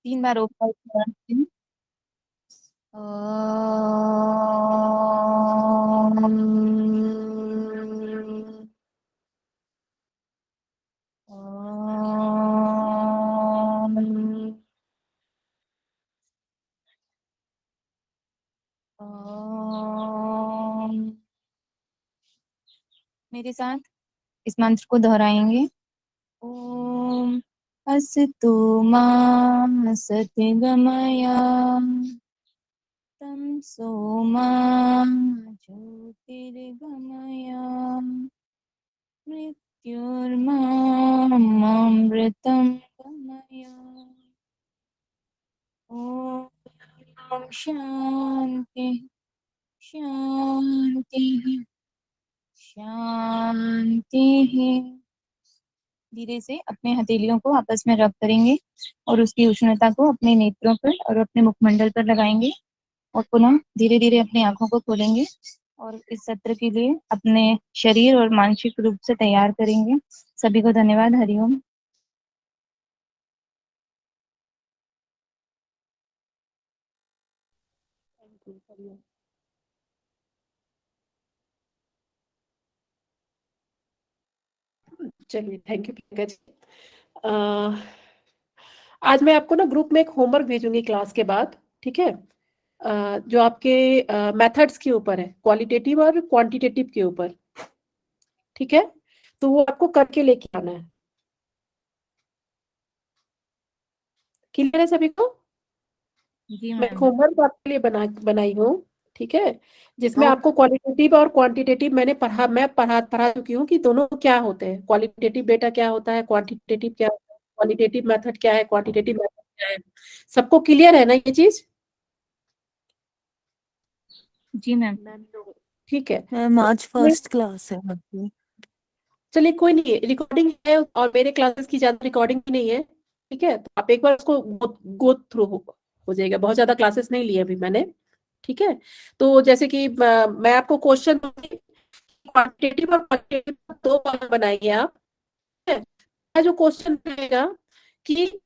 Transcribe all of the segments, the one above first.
3 बार ओम का उच्चारण करें। ओम। ओम। ओम। मेरे साथ इस मंत्र को दोहराएंगे। ओम अस्तु मा सद्गमय तमसो मा ज्योतिर्गमय मृत्युर्मामृतं गमय। ओम शांति शांति शांति। धीरे से अपने हथेलियों को आपस में रब करेंगे और उसकी उष्णता को अपने नेत्रों पर और अपने मुखमंडल पर लगाएंगे और पुनः धीरे धीरे अपनी आंखों को खोलेंगे और इस सत्र के लिए अपने शरीर और मानसिक रूप से तैयार करेंगे। सभी को धन्यवाद। हरिओम। चलिए, थैंक यू प्रियंका जी। आज मैं आपको ना ग्रुप में एक होमवर्क भेजूंगी क्लास के बाद, ठीक है? जो आपके मेथड्स के ऊपर है, क्वालिटेटिव और क्वांटिटेटिव के ऊपर, ठीक है? तो वो आपको करके लेके आना है। क्लियर है सभी को? जी मैं मैम। होमवर्क आपके लिए बनाई हूँ, ठीक है? जिसमें ओके। आपको क्वालिटेटिव और क्वांटिटेटिव मैं पढ़ा चुकी हूँ कि दोनों क्या होते हैं। क्वालिटेटिव डेटा क्या होता है, क्वांटिटेटिव क्या होता है, क्वालिटेटिव मेथड क्या है, क्वांटिटेटिव मेथड क्या है। सबको क्लियर है ना ये चीज? जी मैम। ठीक है। मैम तो आज फर्स्ट क्लास है आपकी। चलिए, कोई नहीं, रिकॉर्डिंग है और मेरे क्लासेस की ज्यादा रिकॉर्डिंग भी नहीं है, ठीक है? तो आप एक बार उसको गो थ्रू हो जाएगा। बहुत ज्यादा क्लासेस नहीं लिए अभी मैंने, ठीक है? तो जैसे कि मैं आपको क्वेश्चन दूंगी, क्वांटिटेटिव और क्वालिटेटिव दो कॉलम बनाइए आप, ठीक है? मेरा जो क्वेश्चन रहेगा कि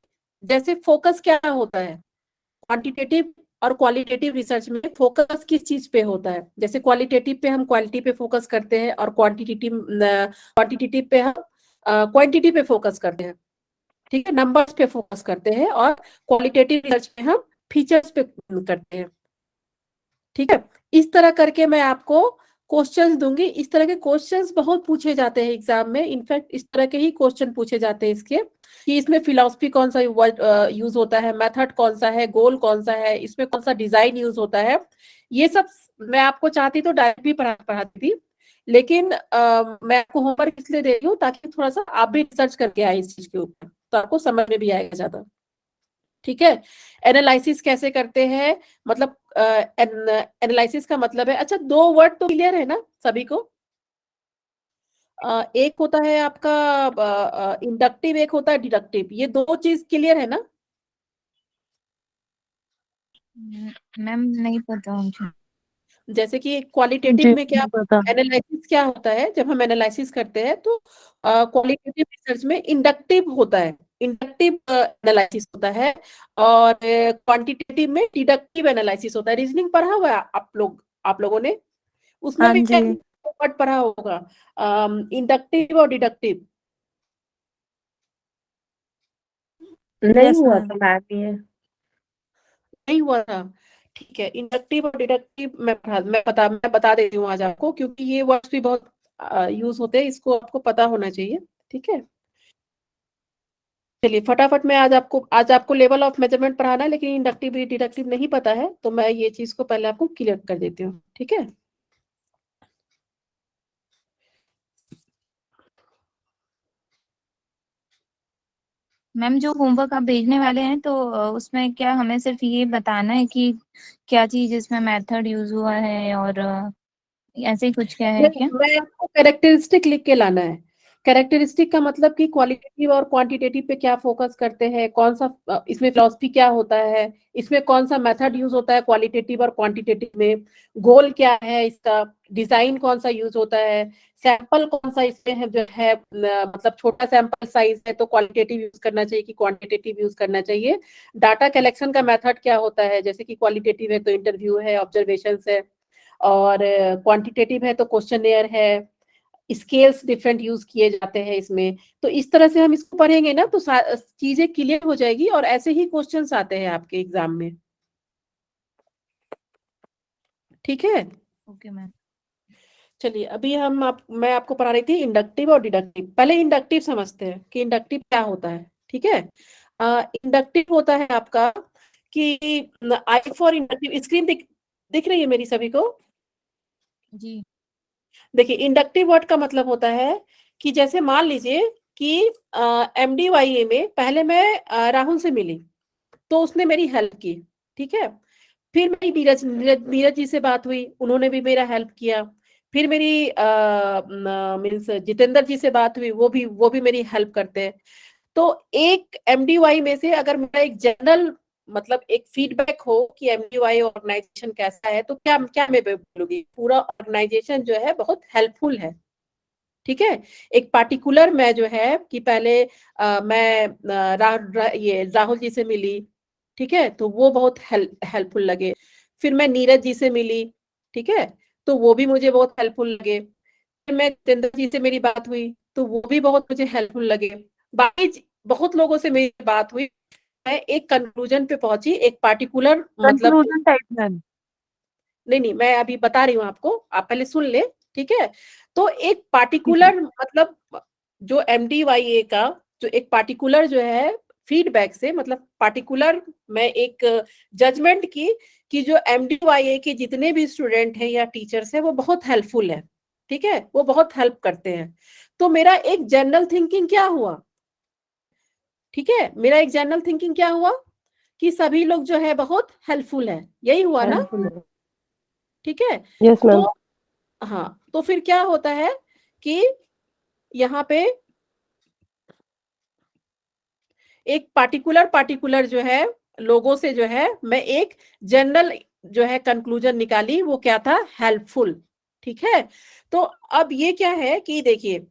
जैसे फोकस क्या होता है क्वांटिटेटिव और क्वालिटेटिव रिसर्च में, फोकस किस चीज पे होता है? जैसे क्वालिटेटिव पे हम क्वालिटी पे फोकस करते हैं और क्वांटिटेटिव पे हम क्वांटिटी पे फोकस करते हैं, ठीक है? नंबर्स पे फोकस करते हैं। और क्वालिटेटिव रिसर्च में हम फीचर्स पे करते हैं, ठीक है? इस तरह करके मैं आपको क्वेश्चंस दूंगी। इस तरह के क्वेश्चंस बहुत पूछे जाते हैं एग्जाम में। इनफैक्ट इस तरह के ही क्वेश्चन पूछे जाते हैं इसके, कि इसमें फिलॉसफी कौन सा यूज होता है, मेथड कौन सा है, गोल कौन सा है, इसमें कौन सा डिजाइन यूज होता है। ये सब मैं आपको चाहती तो डायरेक्ट भी पढ़ाती थी, लेकिन मैं आपको होमवर्क इसलिए दे रही हूँ ताकि थोड़ा सा आप भी रिसर्च करके आए इस चीज के ऊपर, तो आपको समझ में भी आएगा ज्यादा, ठीक है? एनालिसिस कैसे करते हैं, मतलब एनालिसिस का मतलब है, अच्छा, दो वर्ड तो क्लियर है ना सभी को? एक होता है आपका इंडक्टिव, एक होता है डिडक्टिव। ये दो चीज क्लियर है ना? मैम नहीं पता मुझे। जैसे कि क्वालिटेटिव जी में क्या, पता। एनालिसिस क्या होता है, जब हम एनालिसिस करते हैं तो क्वालिटेटिव रिसर्च में इंडक्टिव होता है, इंडक्टिव एनालिसिस होता है। और क्वांटिटेटिव में डिडक्टिव एनालिसिस होता है। रीजनिंग पढ़ा हुआ है आप लोगों ने? उसमें हाँ भी जी। वर्ड पढ़ा होगा, इंडक्टिव और डिडक्टिव। नहीं यस हुआ मैम। था मैम ये? नहीं हुआ था? ठीक है, इंडक्टिव और डिडक्टिव मैं बता देती हूँ आज आपको, क्योंकि ये वर्ड्स भी बहुत यूज होते हैं, इसको आपको पता होना चाहिए, ठीक है? चलिए फटाफट में आज आपको लेवल ऑफ मेजरमेंट पढ़ाना है, लेकिन इंडक्टिव डिडक्टिव नहीं पता है, तो मैं ये चीज को पहले आपको क्लियर कर देती हूँ, ठीक है? मैम जो होमवर्क आप भेजने वाले हैं तो उसमें क्या हमें सिर्फ ये बताना है कि क्या चीज इसमें मेथड यूज हुआ है और ऐसे ही कुछ क्या है नहीं, क्या? मैं आपको कैरेक्टरिस्टिक लिख के लाना है। कैरेक्टरिस्टिक का मतलब कि क्वालिटेटिव और क्वांटिटेटिव पे क्या फोकस करते हैं, कौन सा इसमें फिलॉसफी क्या होता है, इसमें कौन सा मेथड यूज होता है क्वालिटेटिव और क्वांटिटेटिव में, गोल क्या है इसका, डिजाइन कौन सा यूज होता है, सैंपल कौन सा इसमें है जो है मतलब छोटा सैंपल साइज है तो क्वालिटेटिव यूज करना चाहिए कि क्वांटिटेटिव यूज करना चाहिए। डाटा कलेक्शन का मेथड क्या होता है, जैसे कि क्वालिटेटिव है तो इंटरव्यू है, ऑब्जर्वेशन है, और क्वांटिटेटिव है तो क्वेश्चनेयर है, स्केल्स डिफरेंट यूज किए जाते हैं इसमें। तो इस तरह से हम इसको पढ़ेंगे ना तो चीजें क्लियर हो जाएगी, और ऐसे ही क्वेश्चंस आते हैं आपके एग्जाम में। ठीक है, ओके मैम। चलिए अभी मैं आपको पढ़ा रही थी इंडक्टिव और डिडक्टिव। पहले इंडक्टिव समझते हैं कि इंडक्टिव क्या होता है। ठीक है, इंडक्टिव होता है आपका कि आई फॉर इंडक्टिव, स्क्रीन दिख रही है मेरी सभी को? जी। देखिए, इंडक्टिव वर्ड का मतलब होता है कि जैसे मान लीजिए कि MDYA में पहले मैं राहुल से मिली तो उसने मेरी हेल्प की। ठीक है, फिर मेरी नीरज नीरज नीरज जी से बात हुई, उन्होंने भी मेरा हेल्प किया। फिर मेरी मीन्स जितेंद्र जी से बात हुई, वो भी मेरी हेल्प करते हैं। तो एक MDY में से अगर मेरा एक जनरल मतलब एक फीडबैक हो कि MDY ऑर्गेनाइजेशन कैसा है, तो क्या क्या मैं बोलूंगी, पूरा ऑर्गेनाइजेशन जो है बहुत हेल्पफुल है। ठीक है, एक पार्टिकुलर मैं जो है कि पहले मैं ये राहुल जी से मिली। ठीक है, तो वो बहुत हेल्पफुल लगे। फिर मैं नीरज जी से मिली। ठीक है, तो वो भी मुझे बहुत हेल्पफुल लगे। फिर मैं जितेंद्र जी से मेरी बात हुई तो वो भी बहुत मुझे हेल्पफुल लगे। बाकी बहुत लोगों से मेरी बात हुई, मैं एक कंक्लूजन पे पहुंची, एक पार्टिकुलर मतलब कंक्लूजन टाइप मैम। नहीं, मैं अभी बता रही हूँ आपको, आप पहले सुन ले। ठीक है, तो एक ठीक है। पार्टिकुलर मतलब जो MDYA का जो एक पार्टिकुलर जो है फीडबैक से मतलब पार्टिकुलर मैं एक जजमेंट की कि जो MDYA के जितने भी स्टूडेंट हैं या टीचर्स हैं वो बहुत हेल्पफुल है। ठीक है, वो बहुत हेल्प करते हैं। तो मेरा एक जनरल थिंकिंग क्या हुआ, ठीक है, मेरा एक जनरल थिंकिंग क्या हुआ कि सभी लोग जो है बहुत हेल्पफुल है, यही हुआ ना? ठीक है, यस तो मैम। हाँ, तो फिर क्या होता है कि यहाँ पे एक पार्टिकुलर जो है लोगों से जो है मैं एक जनरल जो है कंक्लूजन निकाली, वो क्या था, हेल्पफुल। ठीक है, तो अब ये क्या है कि देखिए,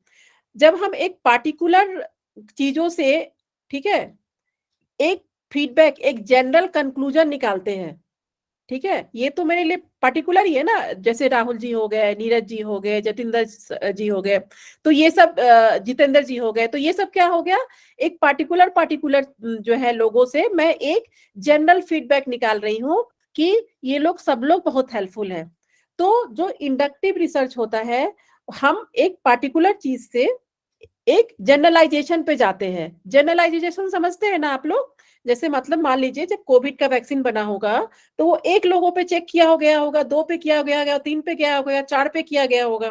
जब हम एक पार्टिकुलर चीजों से, ठीक है, एक फीडबैक एक जनरल कंक्लूजन निकालते हैं। ठीक है, ये तो मेरे लिए पार्टिकुलर ही है ना, जैसे राहुल जी हो गए, नीरज जी हो गए, जतिंदर जी हो गए, तो ये सब जितेंद्र जी हो गए, तो ये सब क्या हो गया, एक पार्टिकुलर जो है लोगों से मैं एक जनरल फीडबैक निकाल रही हूँ कि ये लोग सब लोग बहुत हेल्पफुल हैं। तो जो इंडक्टिव रिसर्च होता है, हम एक पार्टिकुलर चीज से एक जनरलाइजेशन पे जाते हैं। जनरलाइजेशन समझते हैं ना आप लोग? जैसे मतलब मान लीजिए जब कोविड का वैक्सीन बना होगा तो वो एक लोगों पे चेक किया हो गया होगा, 2 पे किया गया होगा, 3 पे किया हो गया, 4 पे किया गया होगा।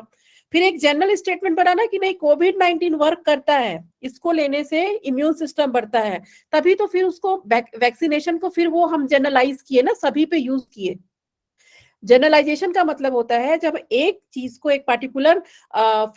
फिर एक जनरल स्टेटमेंट बनाना कि नहीं, कोविड-19 वर्क करता है, इसको लेने से इम्यून सिस्टम बढ़ता है, तभी तो फिर उसको वैक्सीनेशन को फिर वो हम जनरलाइज किए ना, सभी पे यूज किए। जनरलाइजेशन का मतलब होता है जब एक चीज को, एक पार्टिकुलर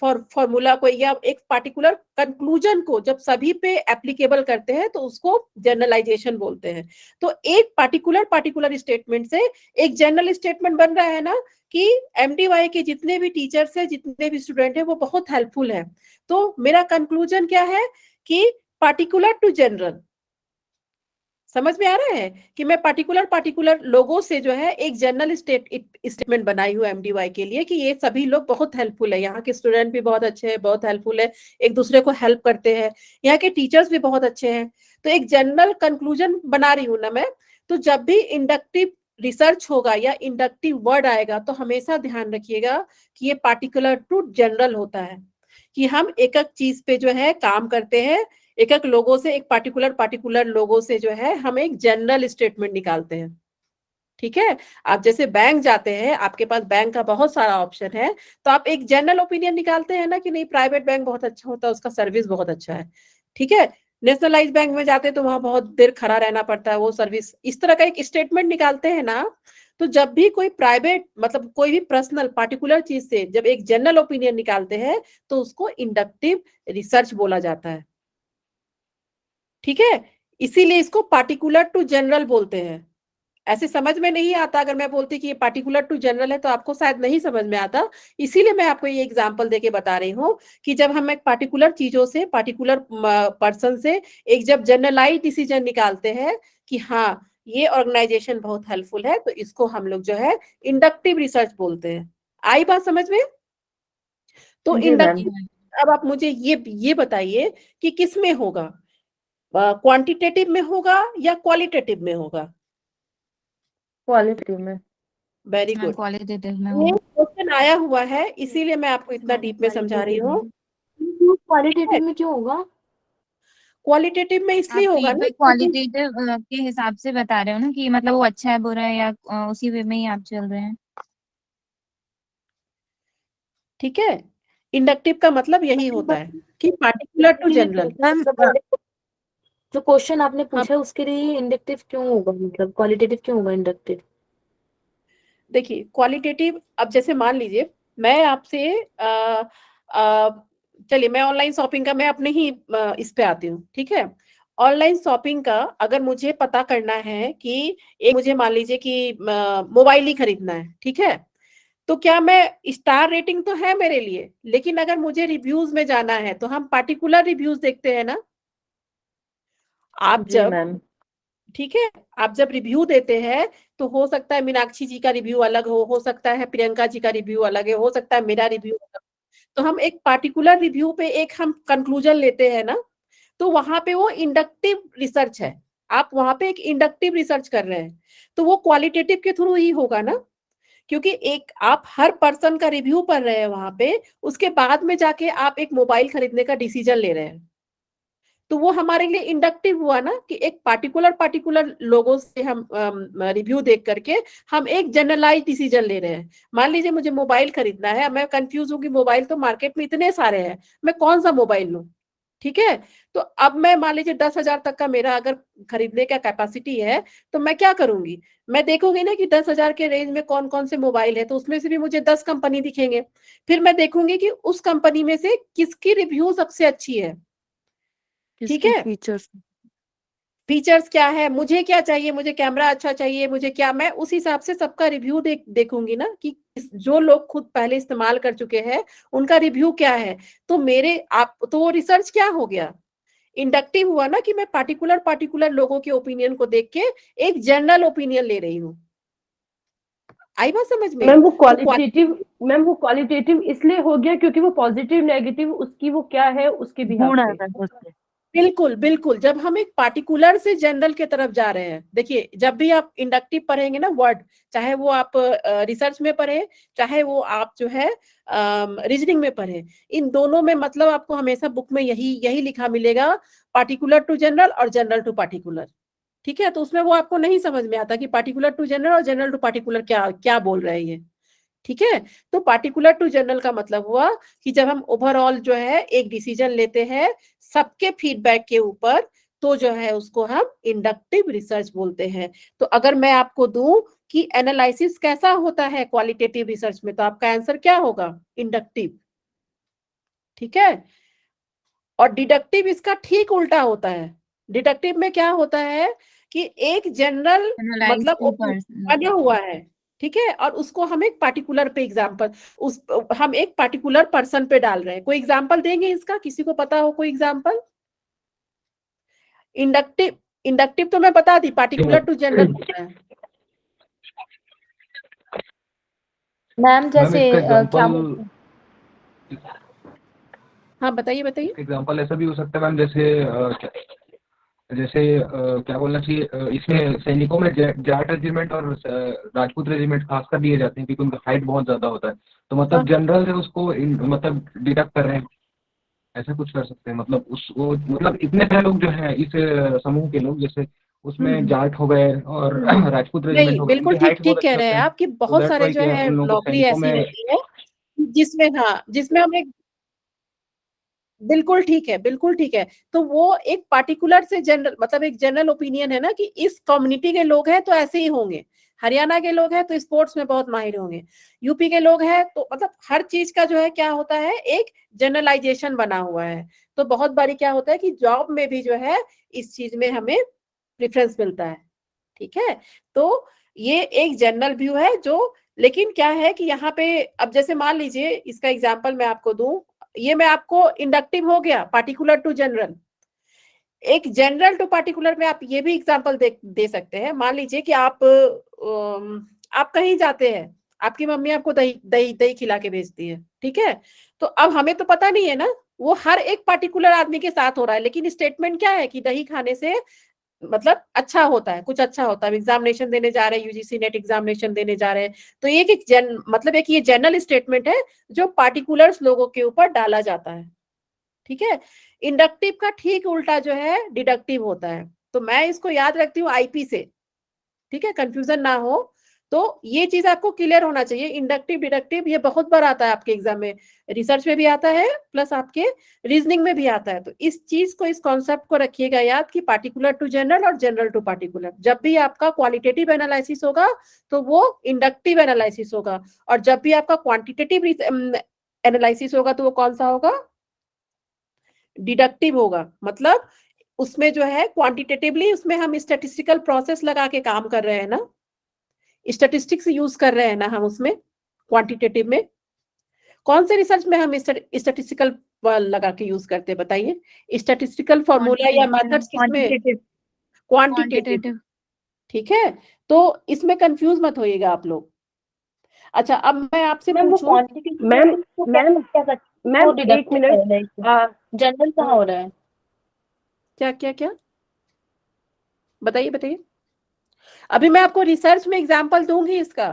फॉर्मूला को या एक पार्टिकुलर कंक्लूजन को जब सभी पे एप्लीकेबल करते हैं तो उसको जनरलाइजेशन बोलते हैं। तो एक पार्टिकुलर स्टेटमेंट से एक जनरल स्टेटमेंट बन रहा है ना कि MDY के जितने भी टीचर्स हैं, जितने भी स्टूडेंट हैं, वो बहुत हेल्पफुल है। तो मेरा कंक्लूजन क्या है कि पार्टिकुलर टू जनरल। समझ में आ रहा है कि मैं पार्टिकुलर लोगों से जो है एक जनरल स्टेटमेंट बनाई हूँ MDY के लिए कि ये सभी लोग बहुत हेल्पफुल है, यहाँ के स्टूडेंट भी बहुत अच्छे हैं, बहुत हेल्पफुल है, एक दूसरे को हेल्प करते हैं, यहाँ के टीचर्स भी बहुत अच्छे हैं। तो एक जनरल कंक्लूजन बना रही हूँ ना मैं। तो जब भी इंडक्टिव रिसर्च होगा या इंडक्टिव वर्ड आएगा तो हमेशा ध्यान रखिएगा कि ये पार्टिकुलर टू जनरल होता है, कि हम एक एक चीज पे जो है काम करते हैं, एक एक लोगों से, एक पार्टिकुलर लोगों से जो है हम एक जनरल स्टेटमेंट निकालते हैं। ठीक है, आप जैसे बैंक जाते हैं, आपके पास बैंक का बहुत सारा ऑप्शन है, तो आप एक जनरल ओपिनियन निकालते हैं ना कि नहीं, प्राइवेट बैंक बहुत अच्छा होता है, उसका सर्विस बहुत अच्छा है। ठीक है, नेशनलाइज बैंक में जाते हैं तो वहां बहुत देर खड़ा रहना पड़ता है, वो सर्विस, इस तरह का एक स्टेटमेंट निकालते हैं ना। तो जब भी कोई प्राइवेट मतलब कोई भी पर्सनल पार्टिकुलर चीज से जब एक जनरल ओपिनियन निकालते हैं तो उसको इंडक्टिव रिसर्च बोला जाता है। ठीक है, इसीलिए इसको पार्टिकुलर टू जनरल बोलते हैं। ऐसे समझ में नहीं आता। अगर मैं बोलती कि ये पार्टिकुलर टू जनरल है तो आपको शायद नहीं समझ में आता। इसीलिए मैं आपको ये एग्जांपल देके बता रही हूँ कि जब हम एक पार्टिकुलर चीजों से, पार्टिकुलर पर्सन से एक जब जनरलाइज डिसीजन निकालते हैं कि हाँ ये ऑर्गेनाइजेशन बहुत हेल्पफुल है, तो इसको हम लोग जो है इंडक्टिव रिसर्च बोलते हैं। आई बात समझ में? तो जी मैम। इंडक्टिव, अब आप मुझे ये बताइए कि किस में होगा, क्वांटिटेटिव में होगा या क्वालिटेटिव में होगा? क्वालिटी में। Very ma'am good. क्वालिटेटिव में ये होगा। क्वेश्चन आया हुआ है, इसीलिए मैं आपको इतना मैम डीप में समझा रही हूँ। क्वालिटेटिव में क्यों होगा? क्वालिटेटिव में इसलिए आप होगा ना फीडबैक क्योंकि, क्वालिटेटिव के हिसाब से बता रहे हो ना कि मतलब वो अच्छा है बुरा है, या उसी वे में ही आप चल रहे हैं? ठीक है, इंडक्टिव का मतलब यही होता है कि पार्टिकुलर टू जनरल। मैम जो क्वेश्चन आपने हाँ पूछा उसके लिए इंडक्टिव क्यों होगा, मतलब क्वालिटेटिव क्यों होगा इंडक्टिव? देखिए, क्वालिटेटिव, अब जैसे मान लीजिए मैं आपसे चलिए मैं ऑनलाइन शॉपिंग का, मैं अपने ही इस पे आती हूँ, ठीक है। ऑनलाइन शॉपिंग का अगर मुझे पता करना है कि एक मुझे मान लीजिए कि मोबाइल ही खरीदना है, ठीक है, तो क्या मैं, स्टार रेटिंग तो है मेरे लिए, लेकिन अगर मुझे रिव्यूज में जाना है तो हम पार्टिकुलर रिव्यूज देखते हैं ना। आप जी जब, मैम। ठीक है, आप जब रिव्यू देते हैं तो हो सकता है मीनाक्षी जी का रिव्यू अलग हो सकता है प्रियंका जी का रिव्यू अलग है, हो सकता है मेरा रिव्यू अलग। तो हम एक पार्टिकुलर रिव्यू पे एक हम कंक्लूजन लेते हैं ना, तो वहां पे वो इंडक्टिव रिसर्च है। आप वहां पे एक इंडक्टिव रिसर्च कर रहे हैं, तो वो क्वालिटेटिव के थ्रू ही होगा ना, क्योंकि एक आप हर पर्सन का रिव्यू पढ़ रहे हैं वहां पे, उसके बाद में जाके आप एक मोबाइल खरीदने का डिसीजन ले रहे हैं। तो वो हमारे लिए इंडक्टिव हुआ ना कि एक पार्टिकुलर लोगों से हम रिव्यू देख करके हम एक जनरलाइज डिसीजन ले रहे हैं। मान लीजिए मुझे मोबाइल खरीदना है, मैं कंफ्यूज हूँ कि मोबाइल तो मार्केट में इतने सारे हैं, मैं कौन सा मोबाइल लूं, ठीक है। तो अब मैं मान लीजिए 10,000 तक का मेरा अगर खरीदने का कैपेसिटी है, तो मैं क्या करूंगी, मैं देखूंगी ना कि 10,000 के रेंज में कौन कौन से मोबाइल है, तो उसमें से भी मुझे 10 कंपनी दिखेंगे। फिर मैं देखूंगी कि उस कंपनी में से किसकी रिव्यू सबसे अच्छी है, ठीक किसके है। फीचर्स? फीचर्स क्या है, मुझे क्या चाहिए, मुझे कैमरा अच्छा चाहिए, मुझे क्या, मैं उस हिसाब से सबका रिव्यू देखूंगी ना कि जो लोग खुद पहले इस्तेमाल कर चुके हैं उनका रिव्यू क्या है। तो मेरे आप, तो वो रिसर्च क्या हो गया, इंडक्टिव हुआ ना कि मैं पार्टिकुलर लोगों के ओपिनियन को देख के एक जनरल ओपिनियन ले रही हूँ। आई बात समझ में? मैम वो तो क्वालिटेटिव, मैम वो क्वालिटेटिव इसलिए हो गया क्योंकि वो पॉजिटिव नेगेटिव उसकी वो क्या है उसके बिहाफ गुण है पे। मैम उसके। बिल्कुल बिल्कुल, जब हम एक पार्टिकुलर से जनरल के तरफ जा रहे हैं, देखिए जब भी आप इंडक्टिव पढ़ेंगे ना वर्ड, चाहे वो आप रिसर्च में पढ़े, चाहे वो आप जो है रीजनिंग में पढ़े, इन दोनों में मतलब आपको हमेशा बुक में यही यही लिखा मिलेगा, पार्टिकुलर टू जनरल और जनरल टू पार्टिकुलर, ठीक है। तो उसमें वो आपको नहीं समझ में आता कि पार्टिकुलर टू जनरल और जनरल टू पार्टिकुलर क्या क्या बोल रहे हैं ये, ठीक है। तो पार्टिकुलर टू जनरल का मतलब हुआ कि जब हम ओवरऑल जो है एक डिसीजन लेते हैं सबके फीडबैक के ऊपर, तो जो है उसको हम इंडक्टिव रिसर्च बोलते हैं। तो अगर मैं आपको दूं कि एनालिसिस कैसा होता है क्वालिटेटिव रिसर्च में, तो आपका आंसर क्या होगा, इंडक्टिव, ठीक है। और डिडक्टिव इसका ठीक उल्टा होता है। डिडक्टिव में क्या होता है कि एक जनरल एनालाइज मतलब टू पर्सन। बना हुआ है, ठीक है, और उसको हम एक पार्टिकुलर पे एग्जांपल, उस हम एक पार्टिकुलर पर्सन पे डाल रहे हैं। कोई एग्जांपल देंगे इसका, किसी को पता हो कोई एग्जांपल? इंडक्टिव, इंडक्टिव तो मैं बता दी पार्टिकुलर टू जनरल होता है। मैम मैम जैसे इसका क्या एग्जांपल, बोलते हैं। हाँ बताइए बताइए। एग्जांपल ऐसा भी हो सकता है मैम, जैसे जैसे क्या बोलना चाहिए, इसमें सैनिकों में जाट रेजिमेंट और राजपूत रेजिमेंट खासकर दिए जाते हैं क्योंकि उनका हाइट बहुत ज्यादा होता है, तो हाँ मतलब जनरल से उसको मतलब डिडक्ट कर रहे हैं, ऐसा कुछ कर सकते हैं। मतलब उस वो मतलब इतने सारे लोग जो हैं इस समूह के लोग, जैसे उसमें हम्म जाट हो गए और राजपूत रेजिमेंट नहीं, हो गए, बिल्कुल उनकी ठीक हाइट बहुत ठीक कह अच्छे रहे होते हैं हैं, आप कि तो बहुत दैट्स सारे वाई जो है उन लोगों को नौकरी सैनिकों ऐसी में। होती है जिसमें, हाँ जिसमें हम एक, बिल्कुल ठीक है बिल्कुल ठीक है। तो वो एक पार्टिकुलर से जनरल, मतलब एक जनरल ओपिनियन है ना कि इस कम्युनिटी के लोग हैं तो ऐसे ही होंगे, हरियाणा के लोग हैं तो स्पोर्ट्स में बहुत माहिर होंगे, यूपी के लोग हैं तो, मतलब हर चीज का जो है क्या होता है, एक जनरलाइजेशन बना हुआ है। तो बहुत बारी क्या होता है कि जॉब में भी जो है इस चीज में हमें प्रेफरेंस मिलता है, ठीक है। तो ये एक जनरल व्यू है जो, लेकिन क्या है कि यहाँ पे अब जैसे मान लीजिए इसका एग्जांपल मैं आपको दूं, ये मैं आपको इंडक्टिव हो गया, पार्टिकुलर टू जनरल। एक जनरल टू पार्टिकुलर में आप ये भी एग्जांपल दे सकते हैं। मान लीजिए कि आप कहीं जाते हैं, आपकी मम्मी आपको दही दही दही खिला के भेजती है, ठीक है। तो अब हमें तो पता नहीं है ना वो हर एक पार्टिकुलर आदमी के साथ हो रहा है, लेकिन स्टेटमेंट क्या है कि दही खाने से मतलब अच्छा होता है, कुछ अच्छा होता है। एग्जामिनेशन देने जा रहे हैं, यूजीसी नेट एग्जामिनेशन देने जा रहे हैं, तो मतलब एक ये जनरल स्टेटमेंट है जो पार्टिकुलर्स लोगों के ऊपर डाला जाता है, ठीक है। इंडक्टिव का ठीक उल्टा जो है डिडक्टिव होता है। तो मैं इसको याद रखती हूँ आईपी से, ठीक है, कंफ्यूजन ना हो। तो ये चीज आपको क्लियर होना चाहिए। इंडक्टिव डिडक्टिव ये बहुत बार आता है आपके एग्जाम में, रिसर्च में भी आता है प्लस आपके रीजनिंग में भी आता है। तो इस चीज को, इस कॉन्सेप्ट को रखिएगा याद कि पार्टिकुलर टू जनरल और जनरल टू पार्टिकुलर। जब भी आपका क्वालिटेटिव एनालिसिस होगा तो वो इंडक्टिव एनालिसिस होगा, और जब भी आपका क्वांटिटेटिव एनालिसिस होगा तो वो कौन सा होगा, डिडक्टिव होगा। मतलब उसमें जो है क्वांटिटेटिवली उसमें हम स्टैटिस्टिकल प्रोसेस लगा के काम कर रहे हैं ना, स्टैटिस्टिक्स यूज कर रहे हैं ना हम उसमें। क्वांटिटेटिव में कौन से रिसर्च में हम स्टैटिस्टिकल लगा के यूज करते हैं बताइए, स्टैटिस्टिकल फॉर्मूला या मेथड्स किसमें, क्वांटिटेटिव, ठीक है। तो इसमें कंफ्यूज मत होइएगा आप लोग। अच्छा अब मैं आपसे पूछूं, मैम एक मिनट, जनरल कहाँ हो रहा है? क्या क्या क्या बताइए बताइए। अभी मैं आपको रिसर्च में एग्जांपल दूंगी इसका,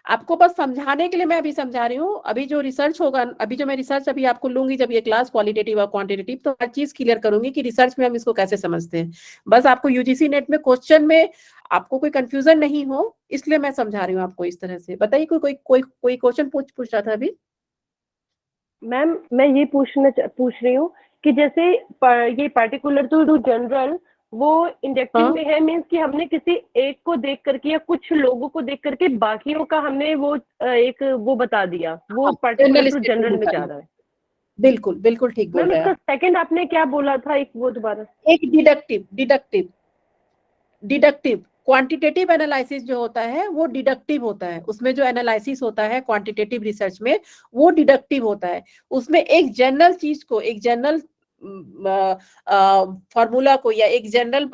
आपको बस समझाने के लिए मैं अभी समझा रही हूँ। अभी जो रिसर्च होगा, अभी जो मैं रिसर्च अभी आपको लूंगी जब ये क्लास क्वालिटेटिव और क्वांटिटेटिव, तो हर चीज क्लियर करूंगी कि रिसर्च में हम इसको कैसे समझते हैं। बस आपको यूजीसी नेट में क्वेश्चन में आपको कोई कंफ्यूजन नहीं हो, इसलिए मैं समझा रही हूँ आपको इस तरह से। बताइए कोई क्वेश्चन पूछ रहा था अभी। मैम मैं ये पूछ रही हूँ कि जैसे ये पार्टिकुलर टू जनरल वो इंडक्टिव हाँ। में है, मीन्स कि हमने किसी एक को देख करके या कुछ लोगों को देख करके बाकियों का हमने वो एक वो बता दिया, वो पार्टिकुलर टू जनरल में जा रहा है। बिल्कुल बिल्कुल ठीक बोल मैम रहे इसका हैं। सेकंड आपने क्या बोला था, एक वो दोबारा। एक डिडक्टिव क्वांटिटेटिव एनालिसिस जो होता है वो डिडक्टिव होता है। उसमें जो एनालिसिस होता है क्वांटिटेटिव रिसर्च में वो डिडक्टिव होता है। उसमें एक जनरल चीज को, एक जनरल फॉर्मूला को या एक जनरल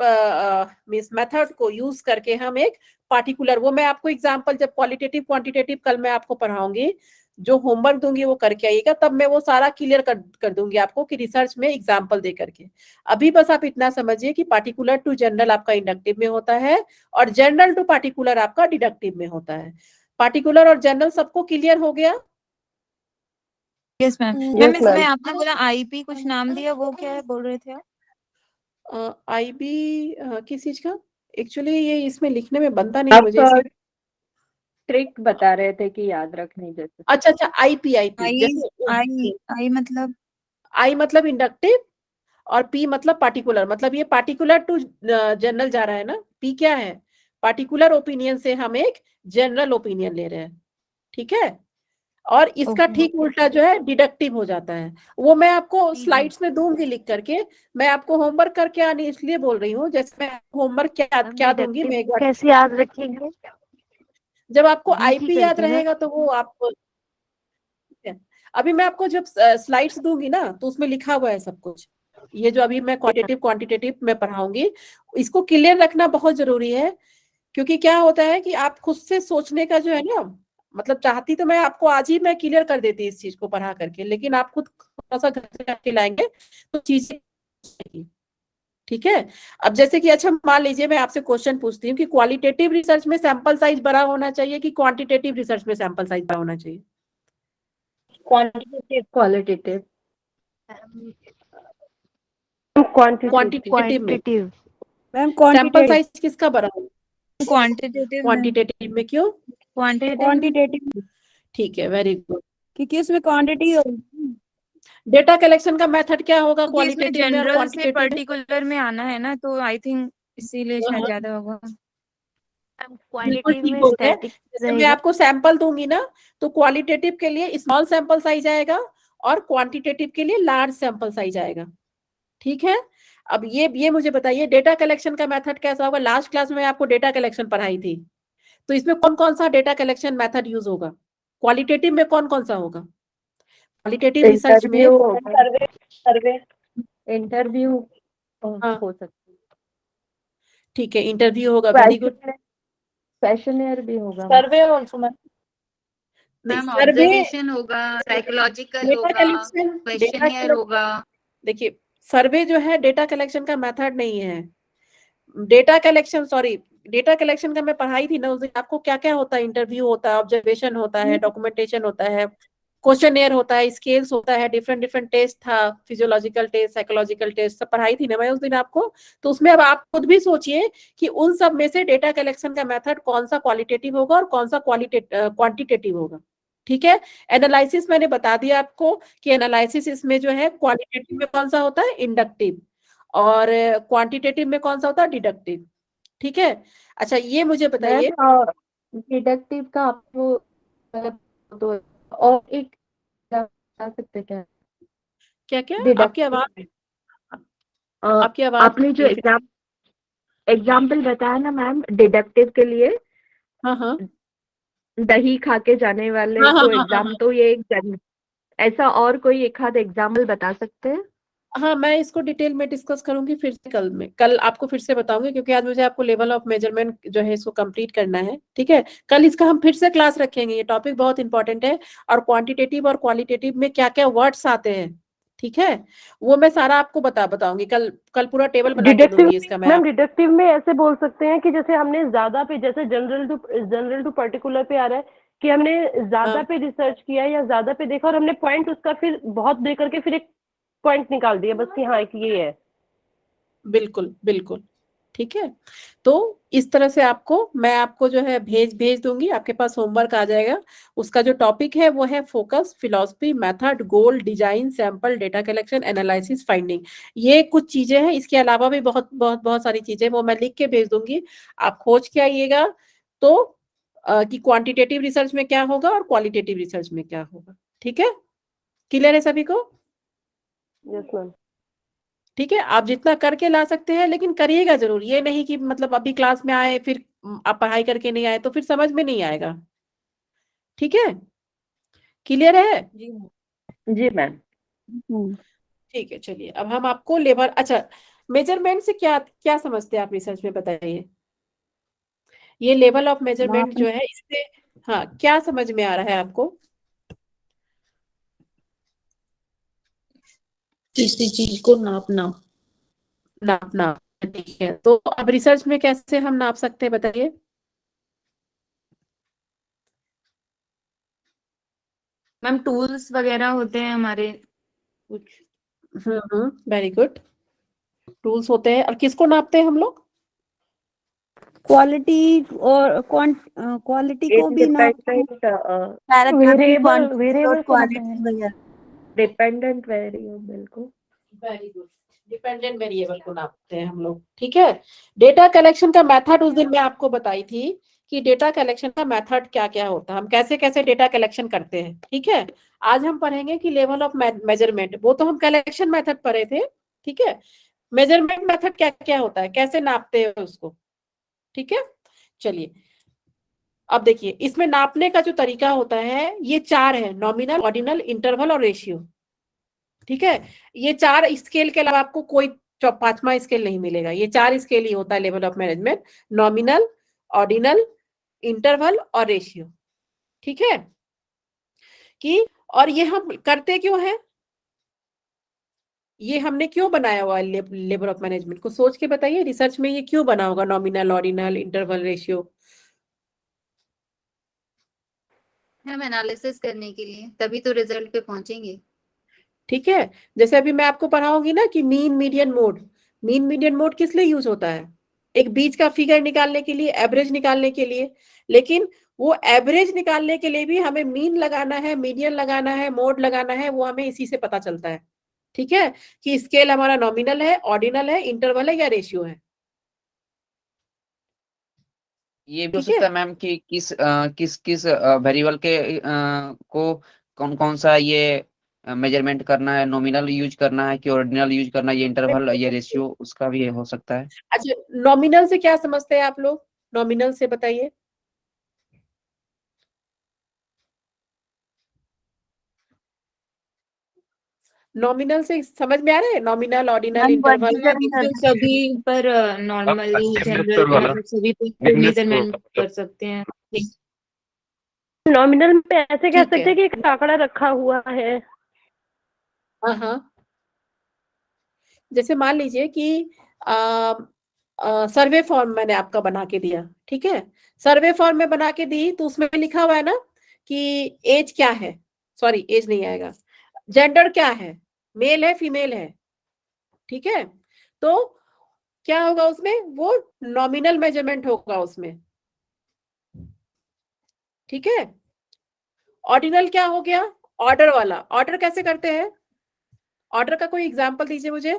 मींस मेथड को यूज करके हम एक पार्टिकुलर, वो मैं आपको एग्जांपल जब क्वालिटेटिव क्वांटिटेटिव कल मैं आपको पढ़ाऊंगी, जो होमवर्क दूंगी वो करके आइएगा, तब मैं वो सारा क्लियर कर दूंगी आपको कि रिसर्च में एग्जांपल दे करके। अभी बस आप इतना समझिए कि पार्टिकुलर टू जनरल आपका इंडक्टिव में होता है और जनरल टू पार्टिकुलर आपका डिडक्टिव में होता है। पार्टिकुलर और जनरल सबको क्लियर हो गया? Yes ma'am. मैम इसमें आपने बोला आईपी कुछ नाम दिया, वो क्या है बोल रहे थे आप? आईबी किस चीज का? एक्चुअली ये इसमें लिखने में बनता नहीं मुझे, इसलिए ट्रिक बता रहे थे कि याद रखने जैसे। अच्छा आईपी आई जैसे आई मतलब आई मतलब इंडक्टिव और पी मतलब पार्टिकुलर। मतलब ये पार्टिकुलर टू जनरल जा रहा है ना, पी क्या है, पार्टिकुलर ओपिनियन से हम एक जनरल ओपिनियन ले रहे हैं, ठीक है। और इसका ठीक उल्टा जो है डिडक्टिव हो जाता है। वो मैं आपको स्लाइड्स में दूंगी लिख करके। मैं आपको होमवर्क करके आने इसलिए बोल रही हूँ, जैसे मैं होमवर्क क्या दूंगी, मैं एक बार कैसे याद रखेंगे? जब आपको DT आईपी याद करके ना? रहेगा तो वो आप, अभी मैं आपको जब स्लाइड्स दूंगी ना तो उसमें लिखा हुआ है सब कुछ। ये जो अभी मैं क्वांटिटेटिव में पढ़ाऊंगी, इसको क्लियर रखना बहुत जरूरी है। क्योंकि क्या होता है कि आप खुद से सोचने का जो है ना, मतलब चाहती तो मैं आपको आज ही मैं क्लियर कर देती इस चीज को पढ़ा करके, लेकिन आप खुद थोड़ा सा घर से करके लाएंगे तो चीजें, ठीक है। अब जैसे कि अच्छा मान लीजिए मैं आपसे क्वेश्चन पूछती हूँ कि क्वालिटेटिव रिसर्च में सैंपल साइज बड़ा होना चाहिए कि क्वांटिटेटिव रिसर्च में सैंपल साइज बड़ा होना चाहिए? क्वालिटेटिव क्वांटिटेटिव में मैम सैंपल साइज किसका बड़ा होगा? क्वांटिटेटिव क्वांटिटेटिव में क्यों? क्वांटिटेटिव ठीक है, वेरी गुड। क्योंकि उसमें क्वांटिटी डेटा कलेक्शन का मेथड क्या होगा क्योंकि इसमें क्वालिटेटिव में और जनरल से क्वांटिटेटिव में? पर्टिकुलर में आना है ना, तो आई थिंक इसीलिए शायद ज्यादा होगा। बिल्कुल क्वालिटेटिव ठीक में बोल रहे हैं। स्टैटिक जैसे मैं रहेगा। आपको सैंपल दूंगी ना, तो क्वालिटेटिव के लिए स्मॉल सैंपल साइज आएगा और क्वांटिटेटिव के लिए लार्ज सैंपल साइज आएगा, ठीक है। अब ये मुझे बताइए डेटा कलेक्शन का मेथड कैसा होगा। लास्ट क्लास में आपको डेटा कलेक्शन पढ़ाई थी, तो इसमें कौन कौन सा डेटा कलेक्शन मेथड यूज होगा? क्वालिटेटिव में कौन कौन सा होगा? क्वालिटेटिव रिसर्च में इंटरव्यू होगा, सर्वे सर्वे इंटरव्यू हाँ हो सकती है, ठीक है, इंटरव्यू होगा, वेरी गुड। क्वेश्चनेयर भी होगा। सर्वे ऑल्सो मैम। मैम सर्वे, ऑब्जर्वेशन होगा, साइकोलॉजिकल डेटा होगा, कलेक्शन, डेटा क्वेश्चनियर होगा। देखिए सर्वे जो है डेटा कलेक्शन का मेथड नहीं है। Data collection, sorry, data collection का मैं पढ़ाई थी ना उस दिन, आपको क्या क्या होता है, इंटरव्यू होता है, ऑब्जर्वेशन होता है, डॉक्यूमेंटेशन होता है, क्वेश्चनियर होता है, स्केल्स होता है, डिफरेंट डिफरेंट टेस्ट था, फिजियोलॉजिकल टेस्ट, साइकोलॉजिकल टेस्ट, सब पढ़ाई थी ना मैं उस दिन आपको। तो उसमें अब आप खुद भी सोचिए कि उन सब में से डेटा कलेक्शन का मेथड कौन सा क्वालिटेटिव होगा और कौन सा क्वांटिटेटिव होगा। ठीक है, एनालिसिस मैंने बता दिया आपको कि एनालिसिस इसमें जो है क्वालिटेटिव में कौन सा होता है, इंडक्टिव, और क्वांटिटेटिव में कौन सा होता है, डिडक्टिव। ठीक है, अच्छा ये मुझे बताइए, डिडक्टिव का आपको तो और एक बता सकते क्या? क्या क्या आपकी डिडक्टिव आवाज, अ, आपकी आवाज आपने जो एग्जाम्पल बताया ना मैम डिडक्टिव के लिए, हाँ हाँ दही खा के जाने वाले हाँ हाँ को हाँ हाँ एग्जाम, तो ये एक ऐसा और कोई एक आध एग्जाम्पल बता सकते हैं? हाँ, मैं इसको डिटेल में डिस्कस करूंगी फिर से कल आपको फिर से बताऊंगी, क्योंकि आज मुझे आपको लेवल ऑफ मेजरमेंट जो है इसको कंप्लीट करना है। ठीक है, कल इसका हम फिर से क्लास रखेंगे, ये टॉपिक बहुत इंपॉर्टेंट है, और क्वांटिटेटिव और क्वालिटेटिव में क्या क्या वर्ड्स आते हैं, ठीक है, वो मैं सारा आपको बताऊंगी कल पूरा टेबल बना के डिडक्टिव दूंगी इसका मैं मैम, डिडक्टिव में ऐसे बोल सकते हैं कि जैसे हमने ज्यादा पे, जैसे जनरल टू पर्टिकुलर पे आ रहा है कि हमने ज्यादा हाँ पे रिसर्च किया या ज्यादा पे देखा और हमने पॉइंट उसका फिर बहुत दे करके फिर एक पॉइंट निकाल दिया बस कि हाँ एक ये है। बिल्कुल बिल्कुल, ठीक है। तो इस तरह से मैं आपको जो है भेज दूंगी, आपके पास होमवर्क आ जाएगा। उसका जो टॉपिक है वो है focus, philosophy, method, goal, design, sample, data collection, analysis, finding. ये कुछ चीजें हैं, इसके अलावा भी बहुत बहुत बहुत सारी चीजें, वो मैं लिख के भेज दूंगी, आप खोज के आइएगा। तो कि क्वांटिटेटिव रिसर्च में क्या होगा और क्वालिटेटिव रिसर्च में क्या होगा। ठीक है, क्लियर है सभी को? Yes ma'am. ठीक है, आप जितना करके ला सकते हैं, लेकिन करिएगा जरूर, ये नहीं कि मतलब अभी क्लास में आए फिर आप पढ़ाई करके नहीं आए तो फिर समझ में नहीं आएगा। ठीक है, क्लियर है? जी मैम। ठीक है, चलिए अब हम आपको लेबर, अच्छा मेजरमेंट से क्या क्या समझते हैं आप रिसर्च में, बताइए। ये लेवल ऑफ मेजरमेंट जो है इससे हाँ क्या समझ में आ रहा है आपको? किसी चीज को नापना। नापना, ठीक है, तो अब रिसर्च में कैसे हम नाप सकते हैं, बताइए। मैम टूल्स वगैरह होते हैं हमारे कुछ। वेरी गुड, टूल्स होते हैं, और किसको नापते हैं हम लोग? क्वालिटी और क्वालिटी को भी नाप, वेरिएबल वेरिएबल को क्वालिटी वगैरह। डिपेंडेंट वेरिएबल को, वेरी गुड, डिपेंडेंट वेरिएबल को नापते हैं हम लोग। ठीक है, डेटा कलेक्शन का मेथड उस दिन मैं आपको बताई थी कि डेटा कलेक्शन का मेथड क्या क्या होता है, हम कैसे कैसे डेटा कलेक्शन करते हैं। ठीक है, आज हम पढ़ेंगे कि लेवल ऑफ मेजरमेंट, वो तो हम कलेक्शन मेथड पढ़े थे। ठीक है, मेजरमेंट मेथड क्या क्या होता है, कैसे नापते हैं उसको। ठीक है, चलिए अब देखिए, इसमें नापने का जो तरीका होता है ये 4 है, नॉमिनल, ऑर्डिनल, इंटरवल और रेशियो। ठीक है, ये 4 स्केल के अलावा आपको कोई 5वां स्केल नहीं मिलेगा, ये 4 स्केल ही होता है level of management, nominal, ordinal, interval और रेशियो। ठीक है, कि और ये हम करते क्यों है, ये हमने क्यों बनाया हुआ है लेवल ऑफ मैनेजमेंट को, सोच के बताइए, रिसर्च में ये क्यों बना होगा, नॉमिनल, ऑर्डिनल, इंटरवल, रेशियो। हम एनालिसिस करने के लिए, तभी तो रिजल्ट पे पहुंचेंगे। ठीक है, जैसे अभी मैं आपको पढ़ाऊंगी ना कि mean median mode, mean median mode किस लिए यूज होता है, एक बीच का फिगर निकालने के लिए, एवरेज निकालने के लिए। लेकिन वो एवरेज निकालने के लिए भी हमें मीन लगाना है, मीडियन लगाना है, मोड लगाना है, वो हमें इसी से पता चलता है। ठीक है, कि स्केल हमारा नॉमिनल है, ऑर्डिनल है, इंटरवल है या रेशियो है। ये भी हो ठीक है, सकता है मैम कि किस किस वेरिएबल के को कौन कौन सा ये मेजरमेंट करना है, नॉमिनल यूज करना है कि ऑर्डिनल यूज करना है, ये इंटरवल, ये रेशियो, उसका भी हो सकता है। अच्छा, नॉमिनल से क्या समझते हैं आप लोग? नॉमिनल से बताइए। नॉमिनल से समझ में आ रहा है? Nominal, ordinal, interval. तो सभी पर नॉर्मली जनरल सभी पे मेजरमेंट कर सकते हैं। नॉमिनल में ऐसे कह ठीक है। सकते हैं कि एक आंकड़ा रखा हुआ है। हाँ, जैसे मान लीजिए कि सर्वे फॉर्म मैंने आपका बना के दिया, ठीक है। सर्वे फॉर्म में बना के दी तो उसमें लिखा हुआ है ना कि एज क्या है, सॉरी एज नहीं आएगा, जेंडर क्या है, मेल है फीमेल है, ठीक है। तो क्या होगा उसमें? वो नॉमिनल मेजरमेंट होगा उसमें, ठीक है। ऑर्डिनल क्या हो गया? ऑर्डर वाला। ऑर्डर कैसे करते हैं? ऑर्डर का कोई एग्जांपल दीजिए मुझे।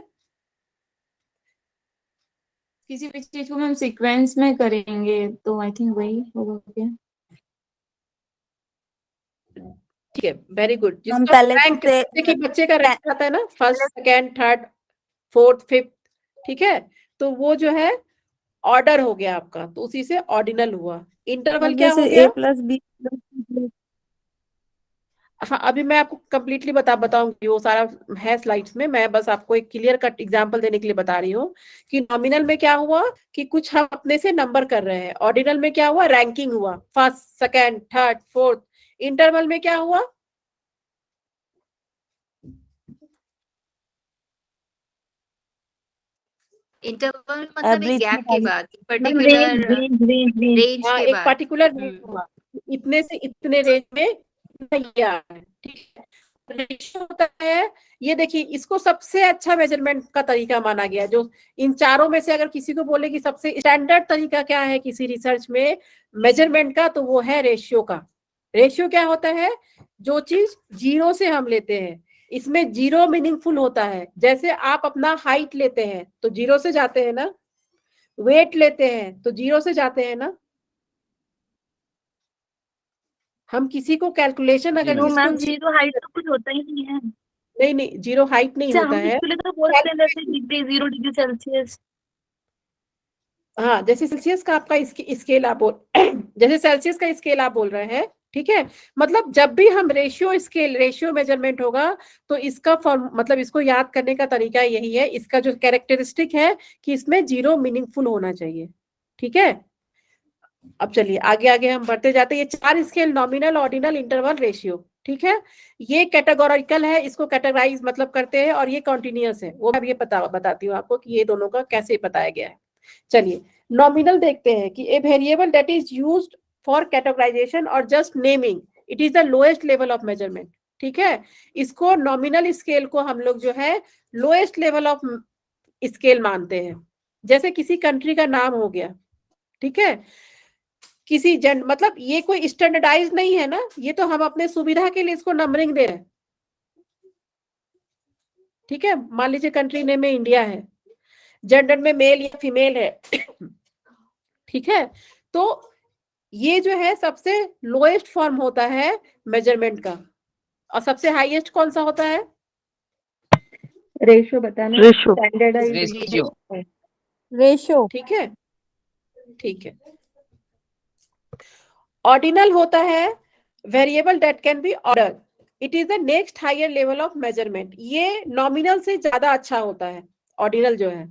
किसी भी चीज को हम सीक्वेंस में करेंगे तो आई थिंक वही होगा क्या? ठीक है, वेरी गुड। हम जिसका पहले रैंक, से जैसे कि बच्चे का रैंक आता है ना, first, second, third, fourth, fifth, ठीक है। तो वो जो है ऑर्डर हो गया आपका, तो उसी से ऑर्डिनल हुआ। इंटरवल क्या जैसे हो गया? A+B हाँ, अभी मैं आपको कंप्लीटली बताऊंगी, वो सारा है स्लाइड्स में। मैं बस आपको एक क्लियर कट एग्जांपल देने के लिए बता रही हूँ कि नॉमिनल में क्या हुआ कि कुछ हम अपने से नंबर कर रहे हैं। ऑर्डिनल में क्या हुआ? रैंकिंग हुआ, first, second, third, fourth. Interval में क्या हुआ? इंटरवल मतलब एक गैप के बाद, मतलब पर्टिकुलर रेंज हाँ, के एक बाद। पर्टिकुलर रेंज हुआ, इतने से इतने रेंज में इतना आ रहा है, ठीक है। रेशियो होता है, ये देखिए, इसको सबसे अच्छा मेजरमेंट का तरीका माना गया। जो इन चारों में से अगर किसी को बोले कि सबसे स्टैंडर्ड तरीका क्या है किसी रिसर्च में मेजरमेंट का, तो वो है रेशियो का। रेशियो क्या होता है? जो चीज जीरो से हम लेते हैं, इसमें जीरो मीनिंगफुल होता है। जैसे आप अपना हाइट लेते हैं तो जीरो से जाते हैं ना, वेट लेते हैं तो जीरो से जाते हैं ना। हम किसी को कैलकुलेशन अगर मैम। जिसको जीरो हाइट तो कुछ होता ही नहीं है। नहीं, जीरो हाइट नहीं होता हम है। इसके लिए तो बोल सकते हैं जैसे डिग्री 0 डिग्री सेल्सियस। हाँ, जैसे सेल्सियस का आपका स्केल आप बोल जैसे सेल्सियस का स्केल आप बोल रहे हैं, ठीक है। मतलब जब भी हम रेशियो मेजरमेंट होगा तो इसका फॉर्म, मतलब इसको याद करने का तरीका यही है। इसका जो कैरेक्टरिस्टिक है कि इसमें जीरो मीनिंगफुल होना चाहिए, ठीक है। अब चलिए आगे आगे हम बढ़ते जाते हैं। ये चार scale, nominal, ordinal, interval, ratio, ठीक है। ये कैटेगोरिकल है, इसको कैटेगराइज मतलब करते हैं, और ये कॉन्टिन्यूअस है। वो अब ये बताती हूँ आपको कि ये दोनों का कैसे बताया गया है। चलिए नॉमिनल देखते हैं कि a variable that is used for categorization और just naming, it is the lowest level of measurement, ठीक है। इसको नॉमिनल स्केल को हम लोग जो है लोएस्ट लेवल ऑफ स्केल मानते हैं। जैसे किसी कंट्री का नाम हो गया, ठीक है, किसी मतलब ये कोई स्टैंडर्डाइज नहीं है ना, ये तो हम अपने सुविधा के लिए इसको नंबरिंग दे रहे हैं, ठीक है। मान लीजिए कंट्री नेम में इंडिया है, जेंडर में मेल या फीमेल है, ठीक है। तो ये जो है सबसे लोएस्ट फॉर्म होता है मेजरमेंट का, और सबसे हाईएस्ट कौन सा होता है? रेशियो बताना, रेशियो। रेशो। ठीक है, ठीक है। ऑर्डिनल होता है variable that can be order, it is the next higher level of measurement. ये नॉमिनल से ज्यादा अच्छा होता है ऑर्डिनल जो है,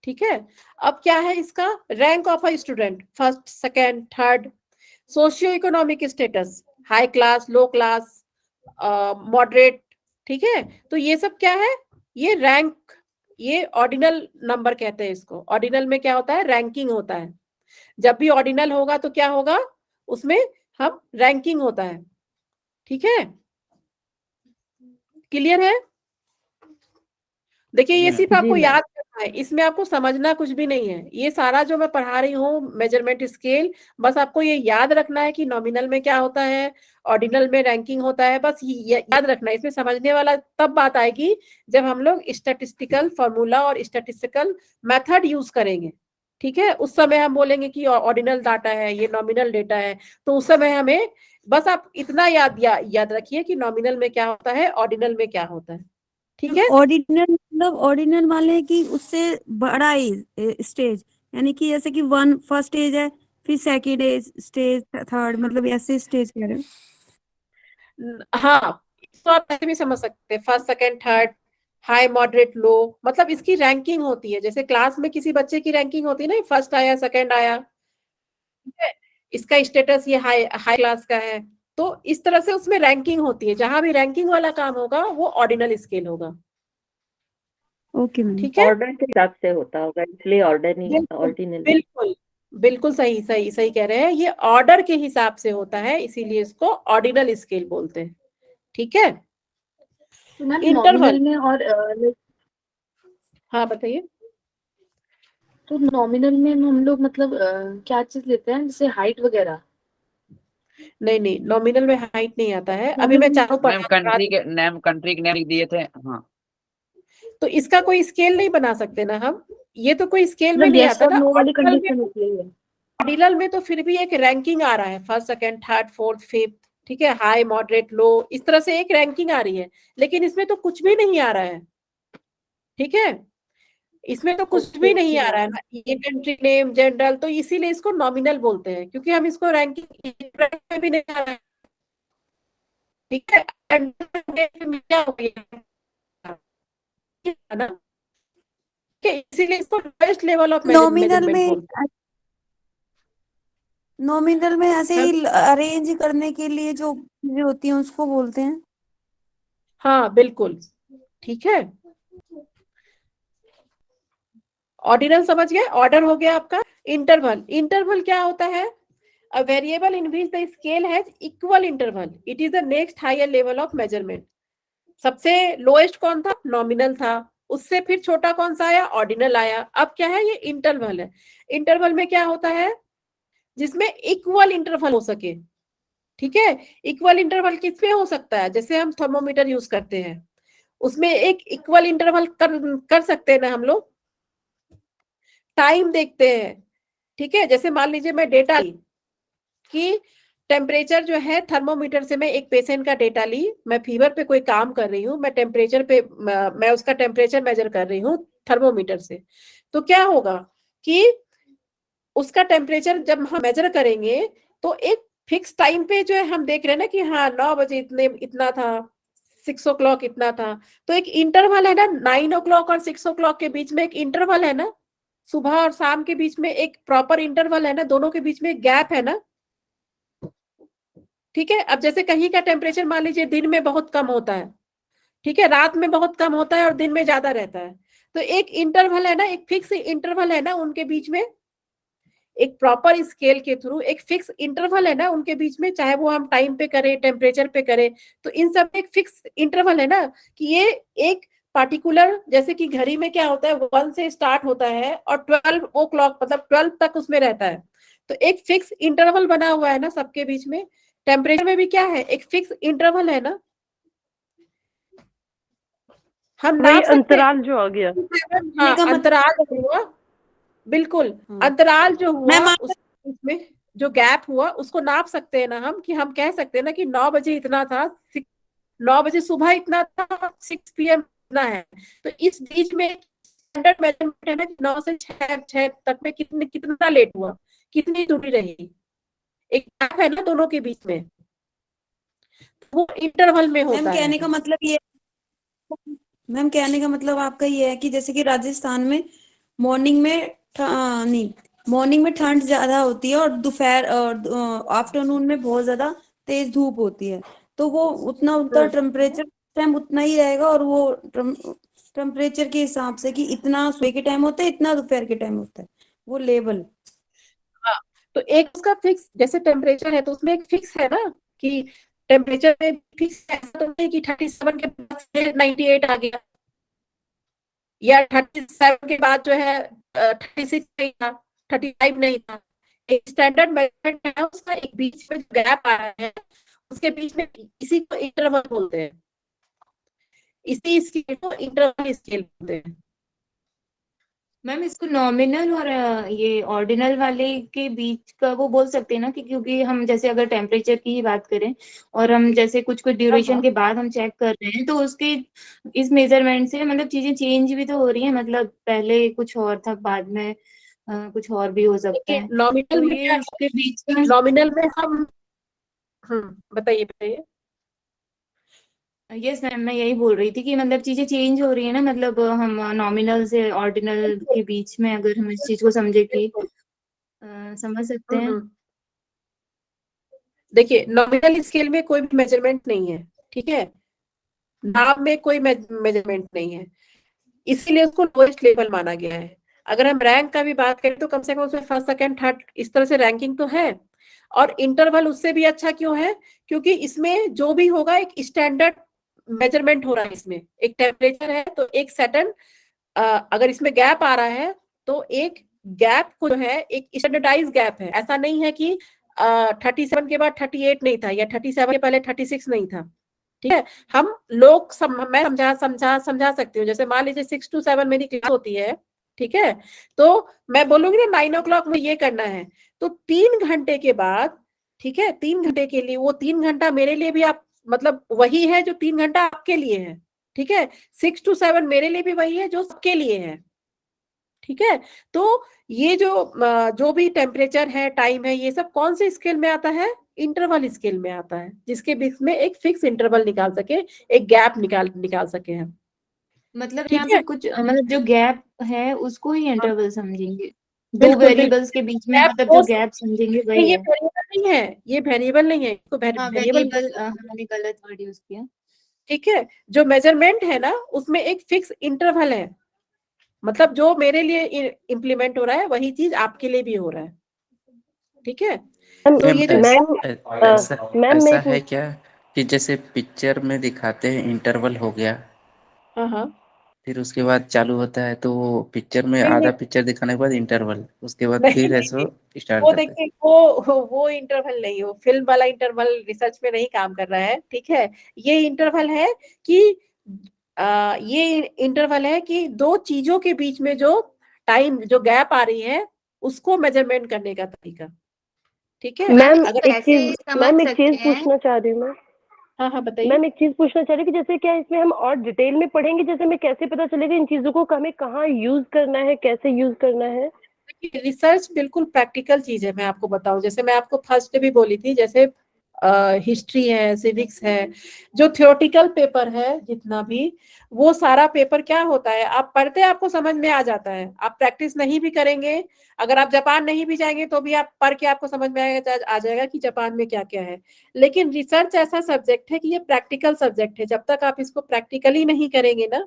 ठीक है। अब क्या है इसका? Rank of a student, first, second, third, socio economic status, high class, low class, moderate, ठीक है। तो ये सब क्या है? ये रैंक, ये ऑर्डिनल नंबर कहते हैं इसको। ऑर्डिनल में क्या होता है? रैंकिंग होता है। जब भी ऑर्डिनल होगा तो क्या होगा? उसमें हम रैंकिंग होता है, ठीक है। क्लियर है? देखिए ये सिर्फ आपको याद करना है, इसमें आपको समझना कुछ भी नहीं है। ये सारा जो मैं पढ़ा रही हूँ मेजरमेंट स्केल, बस आपको ये याद रखना है कि नॉमिनल में क्या होता है, ऑर्डिनल में रैंकिंग होता है, बस याद रखना है। इसमें समझने वाला तब बात आएगी जब हम लोग स्टैटिस्टिकल फॉर्मूला और स्टैटिस्टिकल मेथड यूज करेंगे, ठीक है, उस समय हम बोलेंगे कि ऑर्डिनल डाटा है, ये नॉमिनल डेटा है। तो उस समय हमें बस आप इतना याद रखिए कि नॉमिनल में क्या होता है, ऑर्डिनल में क्या होता है। ठीक है, ऑर्डिनल मतलब ऑर्डिनल वाले कि उससे बड़ा स्टेज, यानी कि जैसे कि वन फर्स्ट स्टेज है, फिर सेकंड स्टेज, थर्ड, मतलब ऐसे स्टेज कह रहे हो? हाँ, तो आप ऐसे भी समझ सकते हैं, first second third, high moderate low, मतलब इसकी रैंकिंग होती है। जैसे क्लास में किसी बच्चे की रैंकिंग होती है ना, फर्स्ट आया, सेकंड आया, ठीक है, इसका स्टेटस ये हाई हाई क्लास का है। तो इस तरह से उसमें रैंकिंग होती है। जहां भी रैंकिंग वाला काम होगा वो ऑर्डिनल स्केल होगा। Okay ma'am. ठीक है, ऑर्डर के हिसाब से होता होगा, इसलिए ऑर्डर नहीं बिल्कुल ऑर्डिनल। बिल्कुल बिल्कुल सही सही सही कह रहे हैं। ये ऑर्डर के हिसाब से होता है, इसीलिए इसको ऑर्डिनल स्केल बोलते हैं। ठीक है, तो मैम इंटरवल, नॉमिनल में और हाँ बताइए। तो नॉमिनल में हम लोग मतलब क्या चीज लेते हैं, जैसे हाइट वगैरह? नहीं नहीं, नॉमिनल में हाइट नहीं आता है। अभी मैं नॉमिनल चारों मैम कंट्री के नेम लिख दिए थे। हाँ, तो इसका कोई स्केल नहीं बना सकते ना हम, ये तो कोई स्केल में मतलब नहीं यस आता और ना। नो वाली ऑर्डिनल में कंडीशन होती है। ऑर्डिनल में तो फिर भी एक रैंकिंग आ रहा है, first second third fourth fifth, ठीक है, हाई मॉडरेट लो, इस तरह से एक रैंकिंग आ रही है। लेकिन इसमें तो कुछ भी नहीं आ रहा है। ठीक है, इसमें तो कुछ ओके भी नहीं ओके आ रहा है मैम। ना, ये कंट्री नेम जनरल, तो इसीलिए इसको नॉमिनल बोलते हैं, क्योंकि हम इसको रैंकिंग में भी नहीं आ रहा है। ठीक है, में क्या हो गया है ना, कि इसीलिए इसको lowest level of nominal measurement में बोलते नॉमिनल में ऐसे हैं। ही अरेंज करने के लिए जो चीजें होती हैं उसको बोलते हैं। हाँ बिल्कुल, ठीक है। ऑर्डिनल समझ गए, ऑर्डर हो गया आपका। इंटरवल, इंटरवल क्या होता है? A variable in which the scale has equal interval, it is the next higher level of measurement. सबसे लोएस्ट कौन था? नॉमिनल था। उससे फिर छोटा कौन सा आया? ऑर्डिनल आया। अब क्या है? ये इंटरवल है। इंटरवल में क्या होता है? जिसमें इक्वल इंटरवल हो सके। ठीक है, इक्वल इंटरवल किसमें हो सकता है? जैसे हम थर्मोमीटर यूज करते हैं, उसमें एक इक्वल इंटरवल कर सकते हैं ना हम लोग। टाइम देखते हैं, ठीक है, जैसे मान लीजिए मैं डेटा ली कि टेम्परेचर जो है, थर्मोमीटर से मैं एक पेशेंट का डेटा ली, मैं फीवर पे कोई काम कर रही हूँ, मैं टेम्परेचर पे मैं उसका टेम्परेचर मेजर कर रही हूँ थर्मोमीटर से। तो क्या होगा कि उसका टेम्परेचर जब हम मेजर करेंगे तो एक फिक्स टाइम पे जो है हम देख रहे हैं ना कि हाँ 9 बजे इतना था, 6 o'clock इतना था। तो एक इंटरवल है ना, 9 o'clock और 6 o'clock के बीच में एक इंटरवल है ना, सुबह और शाम के बीच में एक प्रॉपर इंटरवल है ना, दोनों के बीच में एक गैप है ना। ठीक है, अब जैसे कहीं का टेम्परेचर मान लीजिए दिन में बहुत कम होता है, ठीक है, रात में बहुत कम होता है और दिन में ज्यादा रहता है। तो एक इंटरवल है ना, एक फिक्स इंटरवल है ना उनके बीच में, एक प्रॉपर स्केल के थ्रू एक फिक्स इंटरवल है ना उनके बीच में, चाहे वो हम टाइम पे करें, टेम्परेचर पे करें, तो इन सब में एक फिक्स इंटरवल है ना, कि ये एक पार्टिकुलर, जैसे कि घड़ी में क्या होता है, 1 से स्टार्ट होता है और 12 o'clock मतलब 12 तक उसमें रहता है। तो एक फिक्स इंटरवल बना हुआ है ना सबके बीच में। टेम्परेचर में भी क्या है? एक फिक्स इंटरवल है ना, हम वही नाप सकते हैं। अंतराल जो आ गया। हाँ, का मतलब अंतराल जो हुआ, बिल्कुल, हाँ। अंतराल जो हुआ मैम उस उसमें जो गैप हुआ उसको नाप सकते हैं ना हम, कि हम कह सकते हैं ना कि 9 बजे इतना था, 9 बजे सुबह इतना था, 6 PM इतना है। तो इस बीच में स्टैंडर्ड मेजरमेंट है ना कि 9 से 6 तक में कितना लेट हुआ, कितनी दूरी रही, एक गैप है ना दोनों के बीच में, वो इंटरवल में मैम होता है। कहने का मतलब ये मैम कहने का मतलब आपका ये है कि जैसे कि राजस्थान में मॉर्निंग में नहीं, मॉर्निंग में ठंड ज्यादा होती है और दोपहर और आफ्टरनून में बहुत ज्यादा तेज धूप होती है, तो वो उतना उतना टेम्परेचर टाइम उतना ही रहेगा, और वो टेम्परेचर के हिसाब से कि इतना सुबह के टाइम होता है, इतना दोपहर के टाइम होता है, वो लेवल। हाँ, तो एक उसका फिक्स, जैसे टेम्परेचर है तो उसमें एक फिक्स है ना, कि टेम्परेचर में फिक्स, ऐसा तो नहीं कि 37 के बाद से 98 आ गया, या 37 के बाद जो है 36 नहीं था, 35 नहीं था। एक स्टैंडर्ड मेजरमेंट है उसका, एक बीच में गैप आया है, उसके बीच में, इसी को इंटरवल बोलते हैं, इसी स्केल को इंटरवल स्केल बोलते हैं। मैम इसको नॉमिनल और ये ऑर्डिनल वाले के बीच का वो बोल सकते हैं ना, कि क्योंकि हम जैसे अगर टेम्परेचर की ही बात करें और हम जैसे कुछ कुछ ड्यूरेशन के बाद हम चेक कर रहे हैं, तो उसके इस मेजरमेंट से मतलब चीजें चेंज भी तो हो रही है, मतलब पहले कुछ और था, बाद में कुछ और भी हो सकता है, नॉमिनल तो में ये क्या इसके बीच है, का। नॉमिनल में हम बताइए बताइए। यस मैम, मैं यही बोल रही थी कि मतलब चीजें चेंज हो रही है ना, मतलब हम नॉमिनल से ऑर्डिनल के बीच में अगर हम इस चीज को समझे कि समझ सकते हैं। देखिए नॉमिनल स्केल में कोई भी मेजरमेंट नहीं है, ठीक है, नाम में कोई मेजरमेंट नहीं है, इसीलिए उसको लोएस्ट लेवल माना गया है। अगर हम रैंक का भी बात करें तो कम से कम उसमें फर्स्ट सेकंड थर्ड इस तरह से रैंकिंग तो है। और इंटरवल उससे भी अच्छा क्यों है, क्योंकि इसमें जो भी होगा एक स्टैंडर्ड मेजरमेंट हो रहा है। इसमें एक टेम्परेचर है तो एक सेकंड, अगर इसमें गैप आ रहा है तो एक गैप को जो है एक स्टैंडर्डाइज गैप है। ऐसा नहीं है कि 37 के बाद 38 नहीं था या 37 के पहले 36 नहीं था, ठीक है। हम लोग मैं समझा सकती हूँ। जैसे मान लीजिए 6 to 7 मेरी क्लास होती है, ठीक है, तो मैं बोलूंगी ना 9 o'clock में ये करना है, तो 3 घंटे के बाद, ठीक है, 3 घंटे के लिए वो 3 घंटा मेरे लिए भी आप मतलब वही है जो 3 घंटा आपके लिए है, ठीक है। 6 to 7 मेरे लिए भी वही है जो सबके लिए है, ठीक है। तो ये जो भी टेम्परेचर है, टाइम है, ये सब कौन से स्केल में आता है, इंटरवल स्केल में आता है, जिसके बीच में एक फिक्स इंटरवल निकाल सके, एक गैप निकाल सके हम, मतलब यहाँ ठीक पे है। कुछ मतलब जो गैप है उसको ही हाँ, इंटरवल समझेंगे, दो बिल्कुल वेरिएबल्स बिल्कुल। के बीच में गैप मतलब हो जो गैप समझेंगे वही ये है। वेरिएबल नहीं है, ये वेरिएबल नहीं है, इसको हाँ वेरिएबल, वेरिएबल, हमने गलत वर्ड यूज किया। ठीक है। जो मेजरमेंट है ना उसमें एक फिक्स इंटरवल है, मतलब जो मेरे लिए इम्प्लीमेंट हो रहा है वही चीज आपके लिए भी हो रहा है, ठीक है। तो मैम ये जो मैम ऐसा मैम ऐसा मैं है क्या कि जैसे पिक्चर में दिखाते हैं इंटरवल हो गया, हाँ हाँ, फिर उसके बाद चालू होता है तो वो पिक्चर में नहीं आधा नहीं पिक्चर दिखाने के बाद इंटरवल, उसके बाद नहीं फिर नहीं, ऐसे स्टार्ट वो करता है। देखिए वो इंटरवल नहीं, वो फिल्म वाला इंटरवल रिसर्च में नहीं काम कर रहा है, ठीक है। ये इंटरवल है कि ये इंटरवल है कि दो चीजों के बीच में जो टाइम जो गैप आ रही है उसको मेजरमेंट करने का तरीका, ठीक है। मैम मैम इसको अगर एक ऐसे चीज समझ मैम एक सकते चीज हैं। पूछना चाह रही हूँ मैं। हाँ हाँ बताइए। मैम एक चीज पूछना चाह रही हूँ कि जैसे क्या इसमें हम और डिटेल में पढ़ेंगे, जैसे हमें कैसे पता चलेगा इन चीजों को हमें कहाँ यूज करना है, कैसे यूज करना है? रिसर्च बिल्कुल प्रैक्टिकल चीज है। मैं आपको बताऊं, जैसे मैं आपको फर्स्ट भी बोली थी, जैसे हिस्ट्री है, सिविक्स है, जो थियोरेटिकल पेपर है जितना भी, वो सारा पेपर क्या होता है, आप पढ़ते आपको समझ में आ जाता है, आप प्रैक्टिस नहीं भी करेंगे, अगर आप जापान नहीं भी जाएंगे तो भी आप पढ़ के आपको समझ में आ जाएगा कि जापान में क्या क्या है। लेकिन रिसर्च ऐसा सब्जेक्ट है कि ये प्रैक्टिकल सब्जेक्ट है, जब तक आप इसको प्रैक्टिकली नहीं करेंगे ना,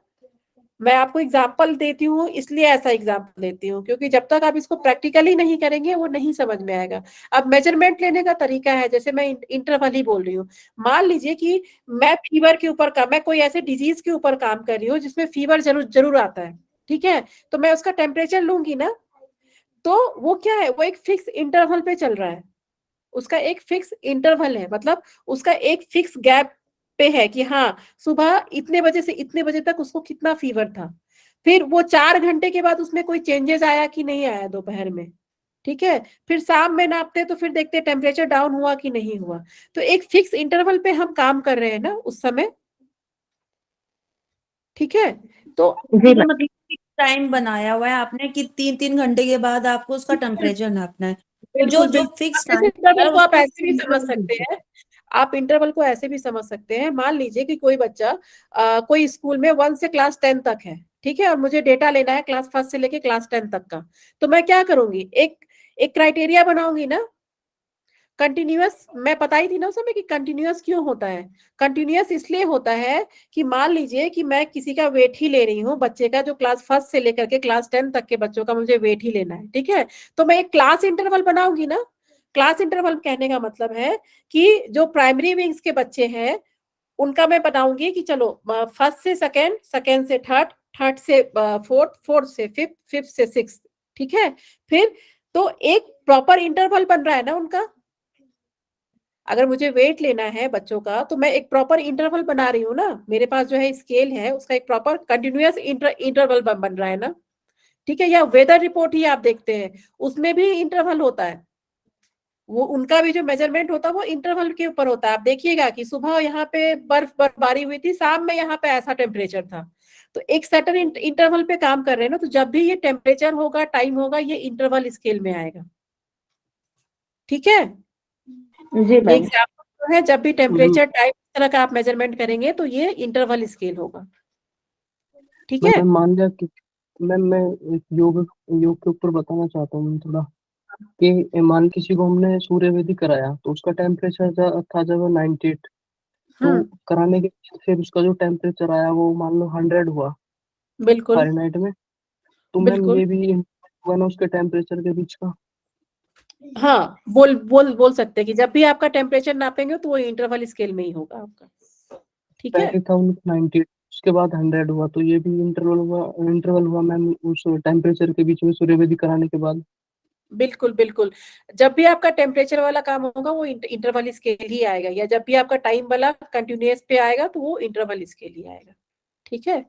मैं आपको एग्जाम्पल देती हूँ इसलिए ऐसा एग्जाम्पल देती हूँ, क्योंकि जब तक आप इसको प्रैक्टिकली नहीं करेंगे वो नहीं समझ में आएगा। अब मेजरमेंट लेने का तरीका है, जैसे मैं इंटरवल ही बोल रही हूँ। मान लीजिए कि मैं फीवर के ऊपर मैं कोई ऐसे डिजीज के ऊपर काम कर रही हूँ जिसमें फीवर जरूर जरूर आता है, ठीक है, तो मैं उसका टेम्परेचर लूंगी ना, तो वो क्या है, वो एक फिक्स इंटरवल पे चल रहा है, उसका एक फिक्स इंटरवल है, मतलब उसका एक फिक्स गैप पे है कि हाँ सुबह इतने बजे से इतने बजे तक उसको कितना फीवर था, फिर वो 4 घंटे के बाद उसमें कोई चेंजेस आया कि नहीं आया दोपहर में, ठीक है, फिर शाम में नापते तो फिर देखते टेम्परेचर डाउन हुआ कि नहीं हुआ। तो एक फिक्स इंटरवल पे हम काम कर रहे हैं ना उस समय, ठीक है। तो जी ये मैम। मतलब टाइम बनाया हुआ है आपने कि 3-3 घंटे के बाद आपको उसका टेम्परेचर नापना है, तो जो बिल्कुल जो बिल्कुल, फिक्स जैसे टाइम है इंटरवल को आप उसको ऐसे भी समझ सकते हैं, आप इंटरवल को ऐसे भी समझ सकते हैं। मान लीजिए कि कोई बच्चा कोई स्कूल में 1 से क्लास 10 तक है, ठीक है, और मुझे डेटा लेना है क्लास 1 से लेके क्लास 10 तक का, तो मैं क्या करूंगी, एक एक क्राइटेरिया बनाऊंगी ना, कंटिन्यूअस। मैं बताई थी ना उस समय कि कंटिन्यूअस क्यों होता है, कंटिन्यूअस इसलिए होता है कि मान लीजिए कि मैं किसी का वेट ही ले रही हूँ, बच्चे का जो क्लास 1 से लेकर के क्लास 10 तक के बच्चों का मुझे वेट ही लेना है, ठीक है, तो मैं एक क्लास इंटरवल बनाऊंगी ना। क्लास इंटरवल कहने का मतलब है कि जो प्राइमरी विंग्स के बच्चे हैं उनका मैं बताऊंगी कि चलो 1st से 2nd, 2nd से 3rd, 3rd से 4th, 4th से 5th, 5th से 6th, ठीक है। फिर तो एक प्रॉपर इंटरवल बन रहा है ना उनका, अगर मुझे वेट लेना है बच्चों का तो मैं एक प्रॉपर इंटरवल बना रही हूँ ना, मेरे पास जो है स्केल है उसका एक प्रॉपर कंटिन्यूअस इंटरवल बन रहा है ना, ठीक है, या वेदर रिपोर्ट ही आप देखते हैं, उसमें भी इंटरवल होता है, वो उनका भी जो मेजरमेंट होता है वो इंटरवल के ऊपर होता है। आप देखिएगा कि सुबह यहाँ पे बर्फबारी हुई थी, शाम में यहाँ पे ऐसा टेम्परेचर था, तो एक सर्टेन इंटरवल पे काम कर रहे हैं ना, तो जब भी ये टेम्परेचर होगा, टाइम होगा, ये इंटरवल स्केल में आएगा। ठीक है, जी ये मैम। एग्जाम्पल तो है, जब भी टेम्परेचर टाइम इस तरह का आप मेजरमेंट करेंगे तो ये इंटरवल स्केल होगा। ठीक है, मैम मान लिया कि मैम मैं एक योग योग के ऊपर बताना चाहता हूँ थोड़ा, कि मान किसी को हमने सूर्यवेदी कराया तो उसका टेम्परेचर था जब 98, तो कराने के बाद फिर उसका जो टेम्परेचर आया वो मान लो 100 हुआ बिल्कुल फ़ारेनहाइट में, तो मैम बिल्कुल, ये भी हुआ ना उसके टेम्परेचर के बीच का। हाँ बोल सकते हैं कि जब भी आपका टेम्परेचर नापेंगे तो वो इंटरवल स्केल में ही होगा आपका। ठीक है, पहले था 90, उसके बाद 100 हुआ, तो ये भी इंटरवल हुआ मैम उस टेम्परेचर के बीच में सूर्यवेदी कराने के बाद। बिल्कुल बिल्कुल, जब भी आपका टेम्परेचर वाला काम होगा वो इंटरवल स्केल ही आएगा, या जब भी आपका टाइम वाला कंटिन्यूअस पे आएगा तो वो इंटरवल स्केल ही आएगा। ठीक है,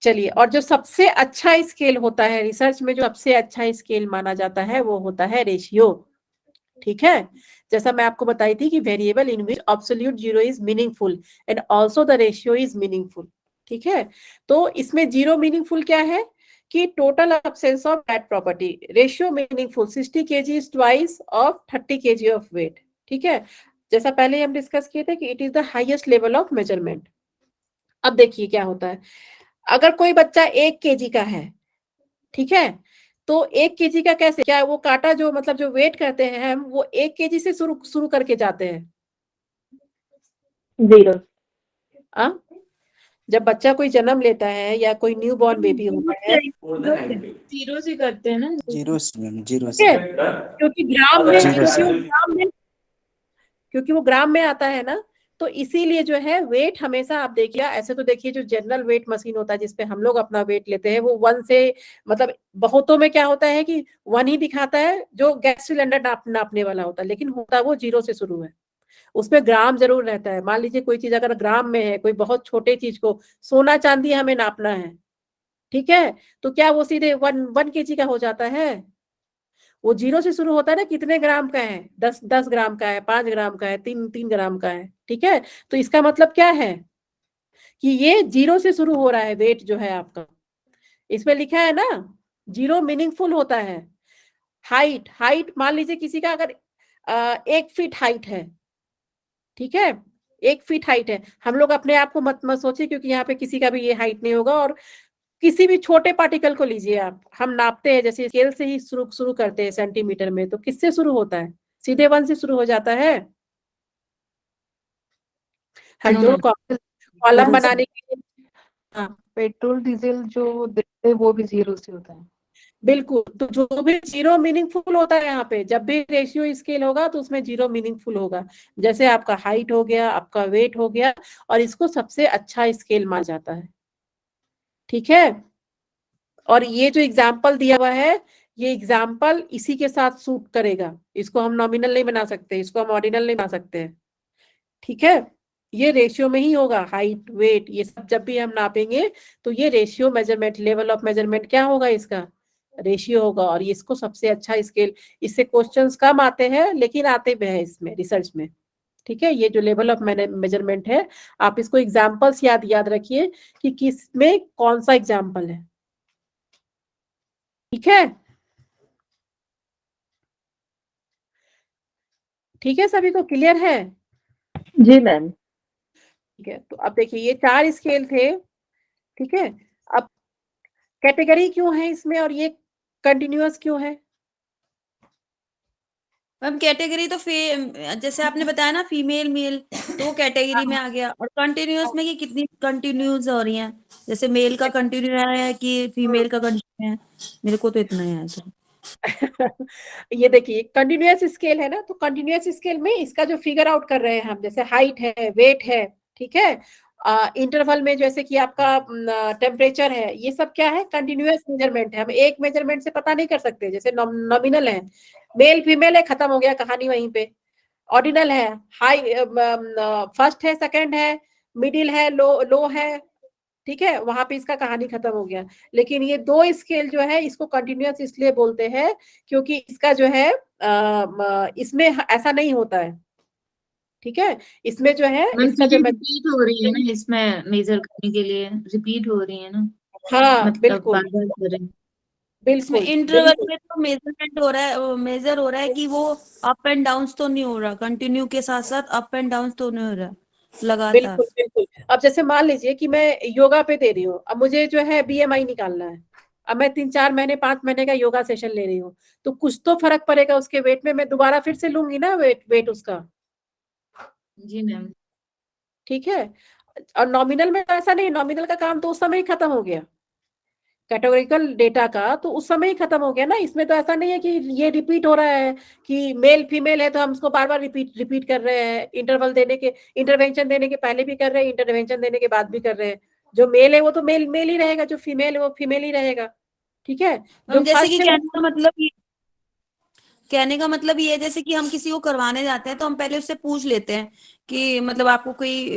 चलिए, और जो सबसे अच्छा स्केल होता है रिसर्च में, जो सबसे अच्छा स्केल माना जाता है वो होता है रेशियो। ठीक है, जैसा मैं आपको बताई थी कि variable in which absolute zero is meaningful and also the ratio is meaningful. ठीक है, तो इसमें जीरो मीनिंगफुल क्या है कि total absence of that property, ratio meaningful 60 kg is twice of 30 kg of weight. ठीक है, जैसा पहले हम डिस्कस किए थे कि it is the highest level of measurement. अब देखिए क्या होता है, अगर कोई बच्चा 1 kg का है, ठीक है, तो 1 kg का कैसे, क्या वो काटा जो मतलब जो वेट करते हैं हम, वो 1 kg से शुरू करके जाते हैं। जीरो। आ? जब बच्चा कोई जन्म लेता है या कोई न्यू बॉर्न बेबी होता है, जीरो से करते हैं ना। जीरो से मैम, जीरो ठीक से। है, क्योंकि ग्राम में, जीरो से। क्योंकि वो ग्राम में आता है ना, तो इसीलिए जो है वेट हमेशा आप देखिए, ऐसे तो देखिए जो जनरल वेट मशीन होता है जिसपे हम लोग अपना वेट लेते हैं, वो 1 से मतलब बहुतों में क्या होता है कि 1 ही दिखाता है जो गैस सिलेंडर नापने वाला होता है, लेकिन होता वो 0 से शुरू है, उसमें ग्राम जरूर रहता है। मान लीजिए कोई चीज अगर ग्राम में है, कोई बहुत छोटे चीज को, सोना चांदी हमें नापना है, ठीक है, तो क्या वो सीधे 1 kg का हो जाता है? वो 0 से शुरू होता है ना, कितने ग्राम का है, 10 ग्राम का है, 5 ग्राम का है, 3 ग्राम का है। ठीक है, तो इसका मतलब क्या है कि ये 0 से शुरू हो रहा है वेट जो है आपका, इसमें लिखा है ना, 0 मीनिंगफुल होता है। हाइट मान लीजिए किसी का अगर 1 फीट हाइट है, ठीक है, 1 फीट हाइट है, हम लोग अपने आप को मत सोचिए, क्योंकि यहाँ पे किसी का भी ये हाइट नहीं होगा, और किसी भी छोटे पार्टिकल को लीजिए आप, हम नापते हैं जैसे स्केल से ही शुरू करते हैं सेंटीमीटर में, तो किससे शुरू होता है? सीधे 1 से शुरू हो जाता है। हम जो कॉलम बनाने के लिए, हाँ पेट्रोल डीजल जो देते हैं वो भी 0 से होता है। बिल्कुल, तो जो भी 0 मीनिंगफुल होता है यहाँ पे, जब भी रेशियो स्केल होगा तो उसमें 0 मीनिंगफुल होगा, जैसे आपका हाइट हो गया, आपका वेट हो गया, और इसको सबसे अच्छा स्केल माना जाता है। ठीक है, और ये जो एग्जाम्पल दिया हुआ है, ये एग्जाम्पल इसी के साथ सूट करेगा, इसको हम नॉमिनल नहीं बना सकते, इसको हम ऑर्डिनल नहीं बना सकते हैं। ठीक है, ये रेशियो में ही होगा, हाइट वेट ये सब जब भी हम नापेंगे तो ये ratio measurement, level of measurement क्या होगा, इसका रेशियो होगा, और ये इसको सबसे अच्छा स्केल, इससे क्वेश्चंस कम आते हैं लेकिन आते भी हैं इसमें रिसर्च में। ठीक है, ये जो लेवल ऑफ मेजरमेंट है, आप इसको एग्जाम्पल्स याद रखिए कि किस में कौन सा एग्जाम्पल है। ठीक है, ठीक है, सभी को क्लियर है? जी मैम। ठीक है, तो अब देखिए ये 4 स्केल थे। ठीक है, अब कैटेगरी क्यों है इसमें और ये कंटिन्यूअस क्यों है? मैम कैटेगरी तो जैसे आपने बताया ना फीमेल मेल, तो वो कैटेगरी में आ गया, और कंटिन्यूअस में कि कितनी कंटिन्यूस हो रही हैं, जैसे मेल का कंटिन्यू है कि फीमेल का कंटिन्यू है, मेरे को तो इतना ही है सर। ये देखिए कंटिन्यूअस स्केल है ना, तो कंटिन्यूअस स्केल में इसका जो फिगर आउट कर रहे हैं हम, जैसे हाइट है, वेट है, ठीक है, इंटरवल में जैसे कि आपका टेम्परेचर है, ये सब क्या है, कंटिन्यूअस मेजरमेंट है, हम एक मेजरमेंट से पता नहीं कर सकते। जैसे नॉमिनल है, मेल फीमेल है, खत्म हो गया कहानी वहीं पे। ऑर्डिनल है, हाई फर्स्ट है, सेकंड है, मिडिल है, लो है, ठीक है, वहां पे इसका कहानी खत्म हो गया। लेकिन ये 2 स्केल जो है इसको कंटिन्यूअस इसलिए बोलते हैं क्योंकि इसका जो है इसमें ऐसा नहीं होता है। ठीक है, इसमें जो है मैम इसका चीजें जो रिपीट हो रही है ना, इसमें मेजर करने के लिए रिपीट हो रही है ना, हाँ मतलब बिल्कुल बार बार करें। इसमें बिल्कुल इंटरवल बिल्कुल में तो मेजरमेंट हो रहा है, मेजर हो रहा है कि वो अप एंड डाउन तो नहीं हो रहा, कंटिन्यू के साथ साथ अप एंड डाउन तो नहीं हो रहा लगातार। बिल्कुल बिल्कुल। अब जैसे मान लीजिए कि मैं योगा पे दे रही हूँ, अब मुझे जो है BMI निकालना है, अब मैं 3-4 महीने 5 महीने का योगा सेशन ले रही हूँ, तो कुछ तो फर्क पड़ेगा उसके वेट में, मैं दोबारा फिर से लूंगी ना वेट उसका। जी मैम। ठीक है, और नॉमिनल में तो ऐसा नहीं, नॉमिनल का काम तो उस समय ही खत्म हो गया, कैटेगोरिकल डेटा का तो उस समय ही खत्म हो गया ना। इसमें तो ऐसा नहीं है कि ये रिपीट हो रहा है कि मेल फीमेल है तो हम उसको बार बार रिपीट कर रहे हैं, इंटरवल देने के, इंटरवेंशन देने के पहले भी कर रहे हैं, इंटरवेंशन देने के बाद भी कर रहे हैं। जो मेल है वो तो मेल मेल ही रहेगा, जो फीमेल है वो फीमेल ही रहेगा। ठीक है, जो हम जैसे कि फर्स्ट है कहने का मतलब ये है जैसे कि हम किसी को करवाने जाते हैं तो हम पहले उससे पूछ लेते हैं कि मतलब आपको कोई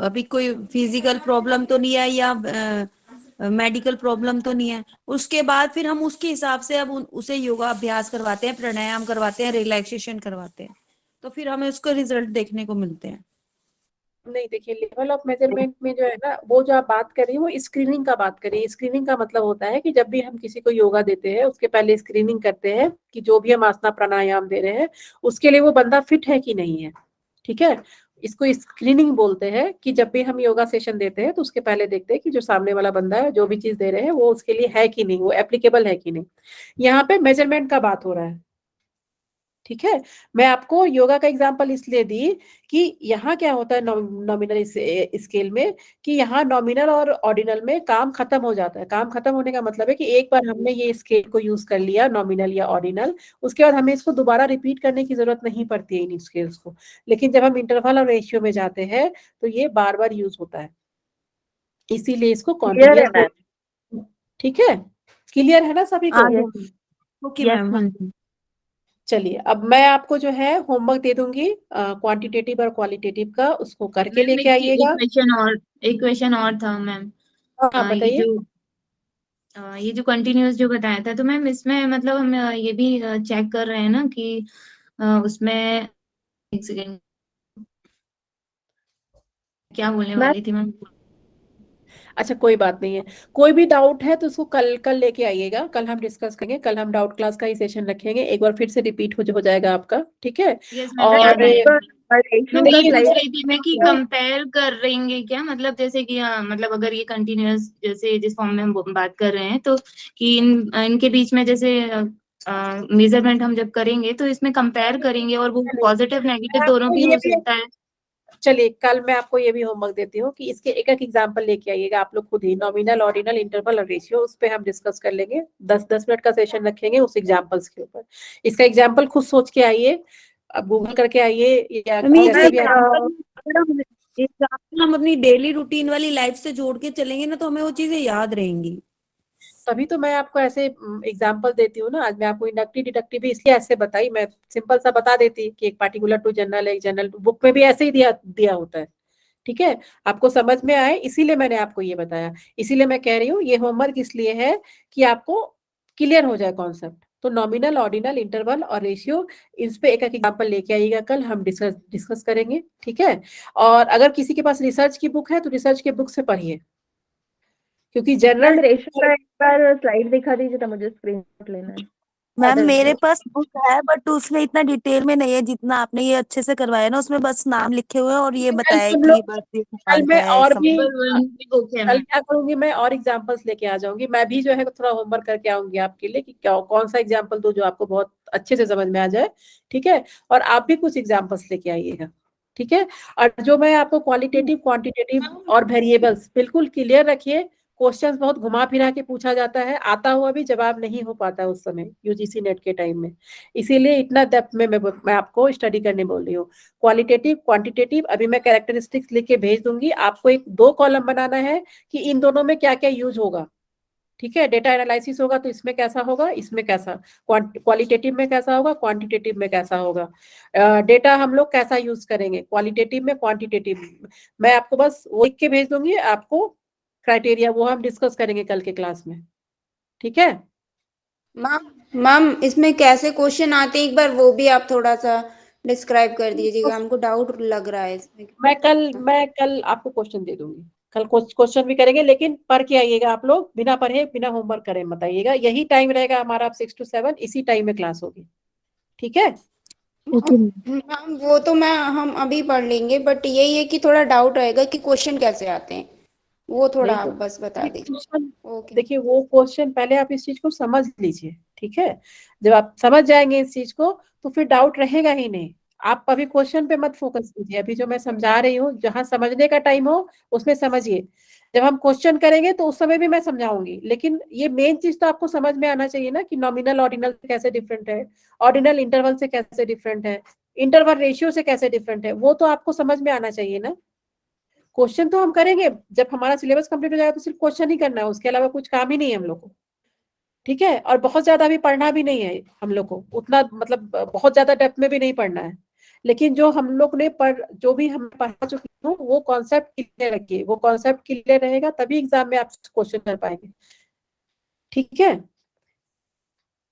अभी कोई फिजिकल प्रॉब्लम तो नहीं है या मेडिकल प्रॉब्लम तो नहीं है। उसके बाद फिर हम उसके हिसाब से अब उसे योगा अभ्यास करवाते हैं, प्राणायाम करवाते हैं, रिलैक्सेशन करवाते हैं, तो फिर हमें उसको रिजल्ट देखने को मिलते हैं। नहीं, देखिए लेवल ऑफ मेजरमेंट में जो है ना, वो जो आप बात कर रही है वो स्क्रीनिंग का बात करिए। स्क्रीनिंग का मतलब होता है कि जब भी हम किसी को योगा देते हैं उसके पहले स्क्रीनिंग करते हैं कि जो भी हम आसना प्राणायाम दे रहे हैं उसके लिए वो बंदा फिट है कि नहीं है। ठीक है, इसको स्क्रीनिंग बोलते हैं कि जब भी हम योगा सेशन देते हैं तो उसके पहले देखते हैं कि जो सामने वाला बंदा है जो भी चीज दे रहे हैं वो उसके लिए है कि नहीं, वो एप्लीकेबल है कि नहीं। यहाँ पे मेजरमेंट का बात हो रहा है। ठीक है, मैं आपको योगा का एग्जांपल इसलिए दी कि यहाँ क्या होता है नॉमिनल स्केल में, कि यहाँ नॉमिनल और ऑर्डिनल में काम खत्म हो जाता है। काम खत्म होने का मतलब है कि एक बार हमने ये स्केल को यूज कर लिया, नॉमिनल या ऑर्डिनल, उसके बाद हमें इसको दोबारा रिपीट करने की जरूरत नहीं पड़ती है इन स्केल्स को। लेकिन जब हम इंटरवल और रेशियो में जाते हैं तो ये बार बार यूज होता है, इसीलिए इसको क्लियर है कॉन्टिन्यूअस। मैम? ठीक है, क्लियर है ना सभी को? आगे यस ओके यस मैम। हाँ मैम। जी। चलिए, अब मैं आपको जो है होमवर्क दे दूंगी क्वांटिटेटिव और क्वालिटेटिव का, उसको करके मैम लेके आइएगा। एक क्वेश्चन और था मैम। हाँ ये बताइए। जो ये जो कंटिन्यूअस जो बताया था, तो मैम इसमें मतलब हम ये भी चेक कर रहे हैं ना कि उसमें एक सेकेंड, क्या बोलने मैम वाली थी मैम? अच्छा कोई बात नहीं है, कोई भी डाउट है तो उसको कल कल लेके आइएगा, कल हम डिस्कस करेंगे, कल हम डाउट क्लास का ही सेशन रखेंगे, एक बार फिर से रिपीट हो जाएगा आपका। ठीक है, यस मैम, और याद आया। रेशियो मैम का ये पूछ स्लाइड रही थी मैं कि कंपेयर कर रहेंगे क्या, मतलब जैसे कि मतलब अगर ये कंटिन्यूअस जैसे जिस फॉर्म में हम बात कर रहे हैं, तो कि इनके बीच में जैसे मेजरमेंट हम जब करेंगे तो इसमें कंपेयर करेंगे और वो पॉजिटिव नेगेटिव दोनों आपको भी ये हो भी, सकता है। चलिए कल मैं आपको ये भी होमवर्क देती हूँ कि इसके एक एक एग्जांपल लेके आइएगा आप लोग खुद ही, नॉमिनल, ऑर्डिनल, इंटरवल और रेशियो, उस पे हम डिस्कस कर लेंगे। 10-10 मिनट का सेशन रखेंगे उस एग्जांपल्स के ऊपर। इसका एग्जांपल खुद सोच के आइए, अब गूगल करके आइए या मैम ये जैसे भी एग्जाम्पल हम अपनी डेली रूटीन वाली लाइफ से जोड़ के चलेंगे ना तो हमें वो चीजें याद रहेंगी। तभी तो मैं आपको ऐसे एग्जांपल देती हूँ ना। आज मैं आपको इंडक्टिव डिडक्टिव भी इसलिए ऐसे बताई, मैं सिंपल सा बता देती कि एक पार्टिकुलर टू जनरल है, जनरल बुक में भी ऐसे ही दिया दिया होता है। ठीक है, आपको समझ में आए इसीलिए मैंने आपको ये बताया। इसीलिए मैं कह रही हूँ ये होमवर्क इसलिए है कि आपको क्लियर हो जाए कॉन्सेप्ट। तो नॉमिनल, ऑर्डिनल, इंटरवल और रेशियो, इस पे एक एक एग्जांपल लेके आइएगा, कल हम डिस्कस करेंगे। ठीक है, और अगर किसी के पास रिसर्च की बुक है तो रिसर्च के बुक से पढ़िए, क्योंकि जनरल मैम रेशियो का एक बार स्लाइड दिखा दीजिए तो मुझे स्क्रीनशॉट लेना है। मैम मेरे पास बुक है बट उसमें इतना डिटेल में नहीं है जितना आपने ये अच्छे से करवाया ना, उसमें बस नाम लिखे हुए हैं और ये कल बताया तुम कि लोग, बस ये कल सिद्धांत मैं है और इसका भी बुक है कल मैम। क्या करूंगी, मैं और एग्जांपल्स लेके आ जाऊंगी। मैं भी जो है थोड़ा होमवर्क करके आऊंगी आपके लिए कि क्या कौन सा एग्जांपल दूं जो आपको बहुत अच्छे से समझ में आ जाए। ठीक है, और आप भी कुछ एग्जांपल्स लेके आइएगा। ठीक है, और जो मैं आपको क्वालिटेटिव, क्वांटिटेटिव और वेरिएबल्स बिल्कुल क्लियर रखिए। क्वेश्चंस बहुत घुमा फिरा के पूछा जाता है, आता हुआ भी जवाब नहीं हो पाता उस समय यूजीसी नेट के टाइम में, इसीलिए इतना डेप्थ में मैं आपको स्टडी करने बोल रही हूँ। क्वालिटेटिव, क्वांटिटेटिव, अभी मैं कैरेक्टरिस्टिक्स लिख के भेज दूंगी आपको। एक 2 कॉलम बनाना है कि इन दोनों में क्या क्या यूज होगा। ठीक है, डेटा एनालिसिस होगा तो इसमें कैसा होगा, इसमें कैसा, क्वालिटेटिव में कैसा होगा, क्वांटिटेटिव में कैसा होगा। डेटा हम लोग कैसा यूज करेंगे, क्वालिटेटिव में, क्वांटिटेटिव में। मैं आपको बस वो लिख के भेज दूंगी आपको, क्राइटेरिया, वो हम डिस्कस करेंगे कल के क्लास में, ठीक है। मैम इसमें कैसे क्वेश्चन आते हैं एक बार वो भी आप थोड़ा सा डिस्क्राइब कर दीजिएगा, हमको डाउट लग रहा है इसमें। मैं कल आपको क्वेश्चन दे दूंगी, कल क्वेश्चन भी करेंगे, लेकिन पढ़ के आइएगा आप लोग, बिना पढ़े बिना होमवर्क करे मत आइएगा। यही टाइम रहेगा हमारा, 6 to 7 इसी टाइम में क्लास होगी, ठीक है। मैम वो तो हम अभी पढ़ लेंगे, बट यही है कि थोड़ा डाउट रहेगा कि क्वेश्चन कैसे आते हैं, वो थोड़ा आप बस बता दीजिए। ओके। देखिए वो क्वेश्चन पहले आप इस चीज को समझ लीजिए, ठीक है। जब आप समझ जाएंगे इस चीज को तो फिर डाउट रहेगा ही नहीं। आप अभी क्वेश्चन पे मत फोकस कीजिए, अभी जो मैं समझा रही हूँ, जहां समझने का टाइम हो उसमें समझिए। जब हम क्वेश्चन करेंगे तो उस समय भी मैं समझाऊंगी, लेकिन ये मेन चीज तो आपको समझ में आना चाहिए ना कि नॉमिनल ऑर्डिनल से कैसे डिफरेंट है, ऑर्डिनल इंटरवल से कैसे डिफरेंट है, इंटरवल रेशियो से कैसे डिफरेंट है, वो तो आपको समझ में आना चाहिए ना। क्वेश्चन तो हम करेंगे, जब हमारा सिलेबस कंप्लीट हो जाएगा तो सिर्फ क्वेश्चन ही करना है, उसके अलावा कुछ काम ही नहीं है हम लोग को, ठीक है। और बहुत ज्यादा भी पढ़ना भी नहीं है हम लोग को, उतना मतलब बहुत ज्यादा डेप्थ में भी नहीं पढ़ना है, लेकिन जो हम लोग ने जो भी हम पढ़ा चुके हो वो कॉन्सेप्ट क्लियर रखिए। वो कॉन्सेप्ट क्लियर रहेगा तभी एग्जाम में आप क्वेश्चन कर पाएंगे, ठीक है।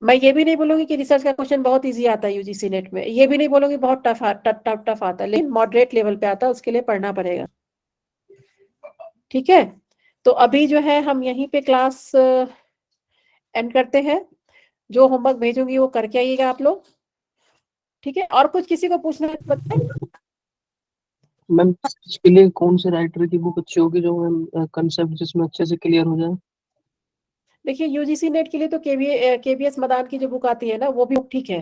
मैं ये भी नहीं बोलूंगी कि रिसर्च का क्वेश्चन बहुत इजी आता है यूजीसी नेट में, ये भी नहीं बोलूंगी बहुत टफ आता है, लेकिन मॉडरेट लेवल पे आता है, उसके लिए पढ़ना पड़ेगा, ठीक है। तो अभी जो है हम यहीं पे क्लास एंड करते हैं। जो होमवर्क भेजूंगी वो करके आइएगा आप लोग, ठीक है। और कुछ किसी को पूछना है तो बताएं। मैम इसके लिए कौन से राइटर की बुक अच्छी होगी जो मैम कंसेप्ट जिसमें अच्छे से क्लियर हो जाए? देखिए यूजीसी नेट के लिए तो केवीएस मदान की जो बुक आती है ना वो भी ठीक है,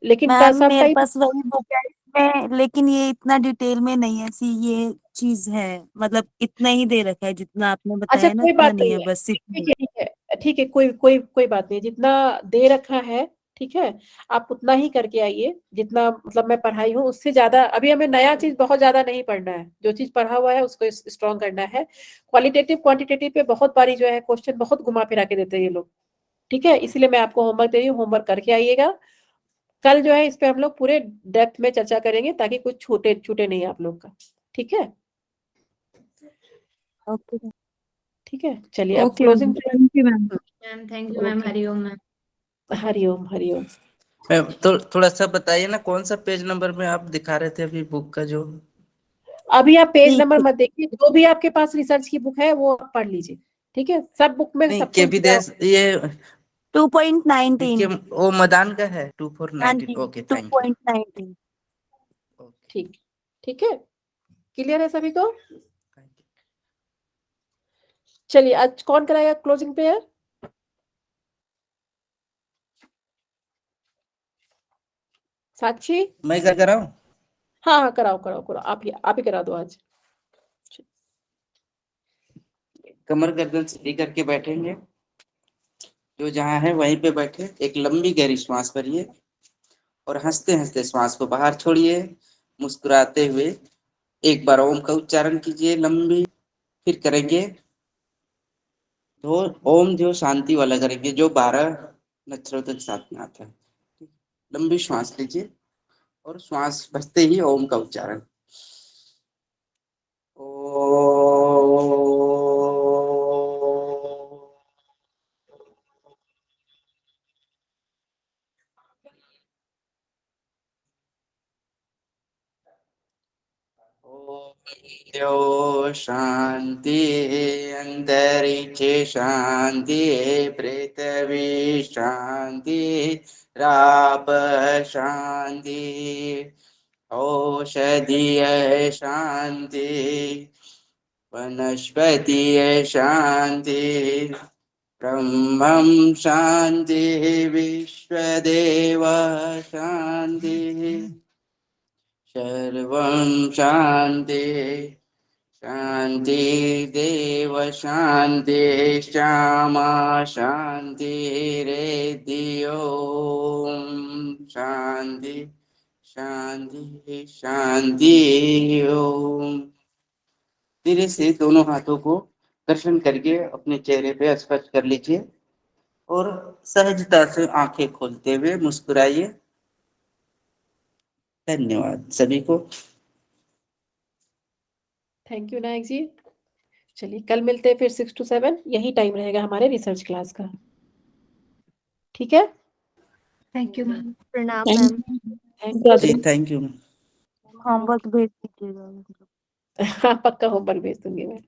लेकिन मैम सब मेरे टाइप पास वही बुक है इसमें, लेकिन ये इतना डिटेल में नहीं है, ऐसी ये चीज है, मतलब इतना ही दे रखा है जितना आपने अच्छा बताया ना, कोई इतना बात नहीं नहीं है, है, बस इतना ठीक ही। है ठीक है ठीक है, कोई बात नहीं, जितना दे रखा है ठीक है, आप उतना ही करके आइए, जितना मतलब मैं पढ़ाई हूँ उससे ज्यादा। अभी हमें नया चीज बहुत ज्यादा नहीं पढ़ना है, जो चीज पढ़ा हुआ है उसको स्ट्रॉन्ग करना है। क्वालिटेटिव क्वांटिटेटिव पे बहुत बारी जो है क्वेश्चन बहुत घुमा फिरा के देते हैं ये लोग, ठीक है। इसीलिए मैं आपको होमवर्क दे रही हूँ, होमवर्क करके आइएगा। कल जो है इस पे हम लोग पूरे डेप्थ में चर्चा करेंगे ताकि कुछ छूटे छूटे नहीं आप लोग का, ठीक है। ओके ठीक है चलिए अब okay ma'am, closing. Thank you ma'am. Ma'am thank you ma'am, Hariom ma'am. Hariom Hariom. Ma'am तो थोड़ा सा बताइए ना कौन सा पेज नंबर में आप दिखा रहे थे अभी बुक का जो? अभी आप पेज ठीक नंबर है। मत देखिए, जो भी आपके पास रिसर्च की बुक है वो आप पढ़ लीजिए, ठीक है। सब बुक में नहीं सब के कुछ दिया विदेश ये 2.19। वो मदान का है हाँ 2419। जी, ओके थैंक यू। 2.19। ठीक ठीक है, क्लियर है सभी को। चलिए आज कौन कराएगा क्लोजिंग प्रेयर? साक्षी? मैं क्या कर रहा हूँ? हाँ हाँ कराओ कराओ कराओ, आप ही करा दो आज। कमर गर्दन सीधी करके बैठेंगे, जो जहाँ है वहीं पे बैठे, एक लंबी गहरी श्वास भरिए और हंसते हंसते श्वास को बाहर छोड़िए। मुस्कुराते हुए एक बार ओम का उच्चारण कीजिए लंबी, फिर करेंगे ओम जो शांति वाला करेंगे, जो 12 अक्षरों तक साथ में आता है। लंबी श्वास लीजिए और श्वास भरते ही ओम का उच्चारण। ओम शांति अंतरिक्षे शांति पृथ्वी शांति राप शांति औषधीय शांति वनस्पतीय शांति ब्रह्मं शांति विश्वदेव शांति सर्वं शांति शांति देव शांति श्यामा शांति रेडियो शांति शांति शांति ओम। धीरे से दोनों हाथों को कर्षण करके अपने चेहरे पे स्पर्श कर लीजिए और सहजता से आंखें खोलते हुए मुस्कुराइए। धन्यवाद सभी को। थैंक यू नायक जी। चलिए कल मिलते हैं फिर 6 to 7, यही टाइम रहेगा हमारे रिसर्च क्लास का, ठीक है। Thank you ma'am. प्रणाम मैम। जी थैंक यू होमवर्क भेज दीजिएगा। हाँ पक्का होमवर्क भेज दूंगी मैं।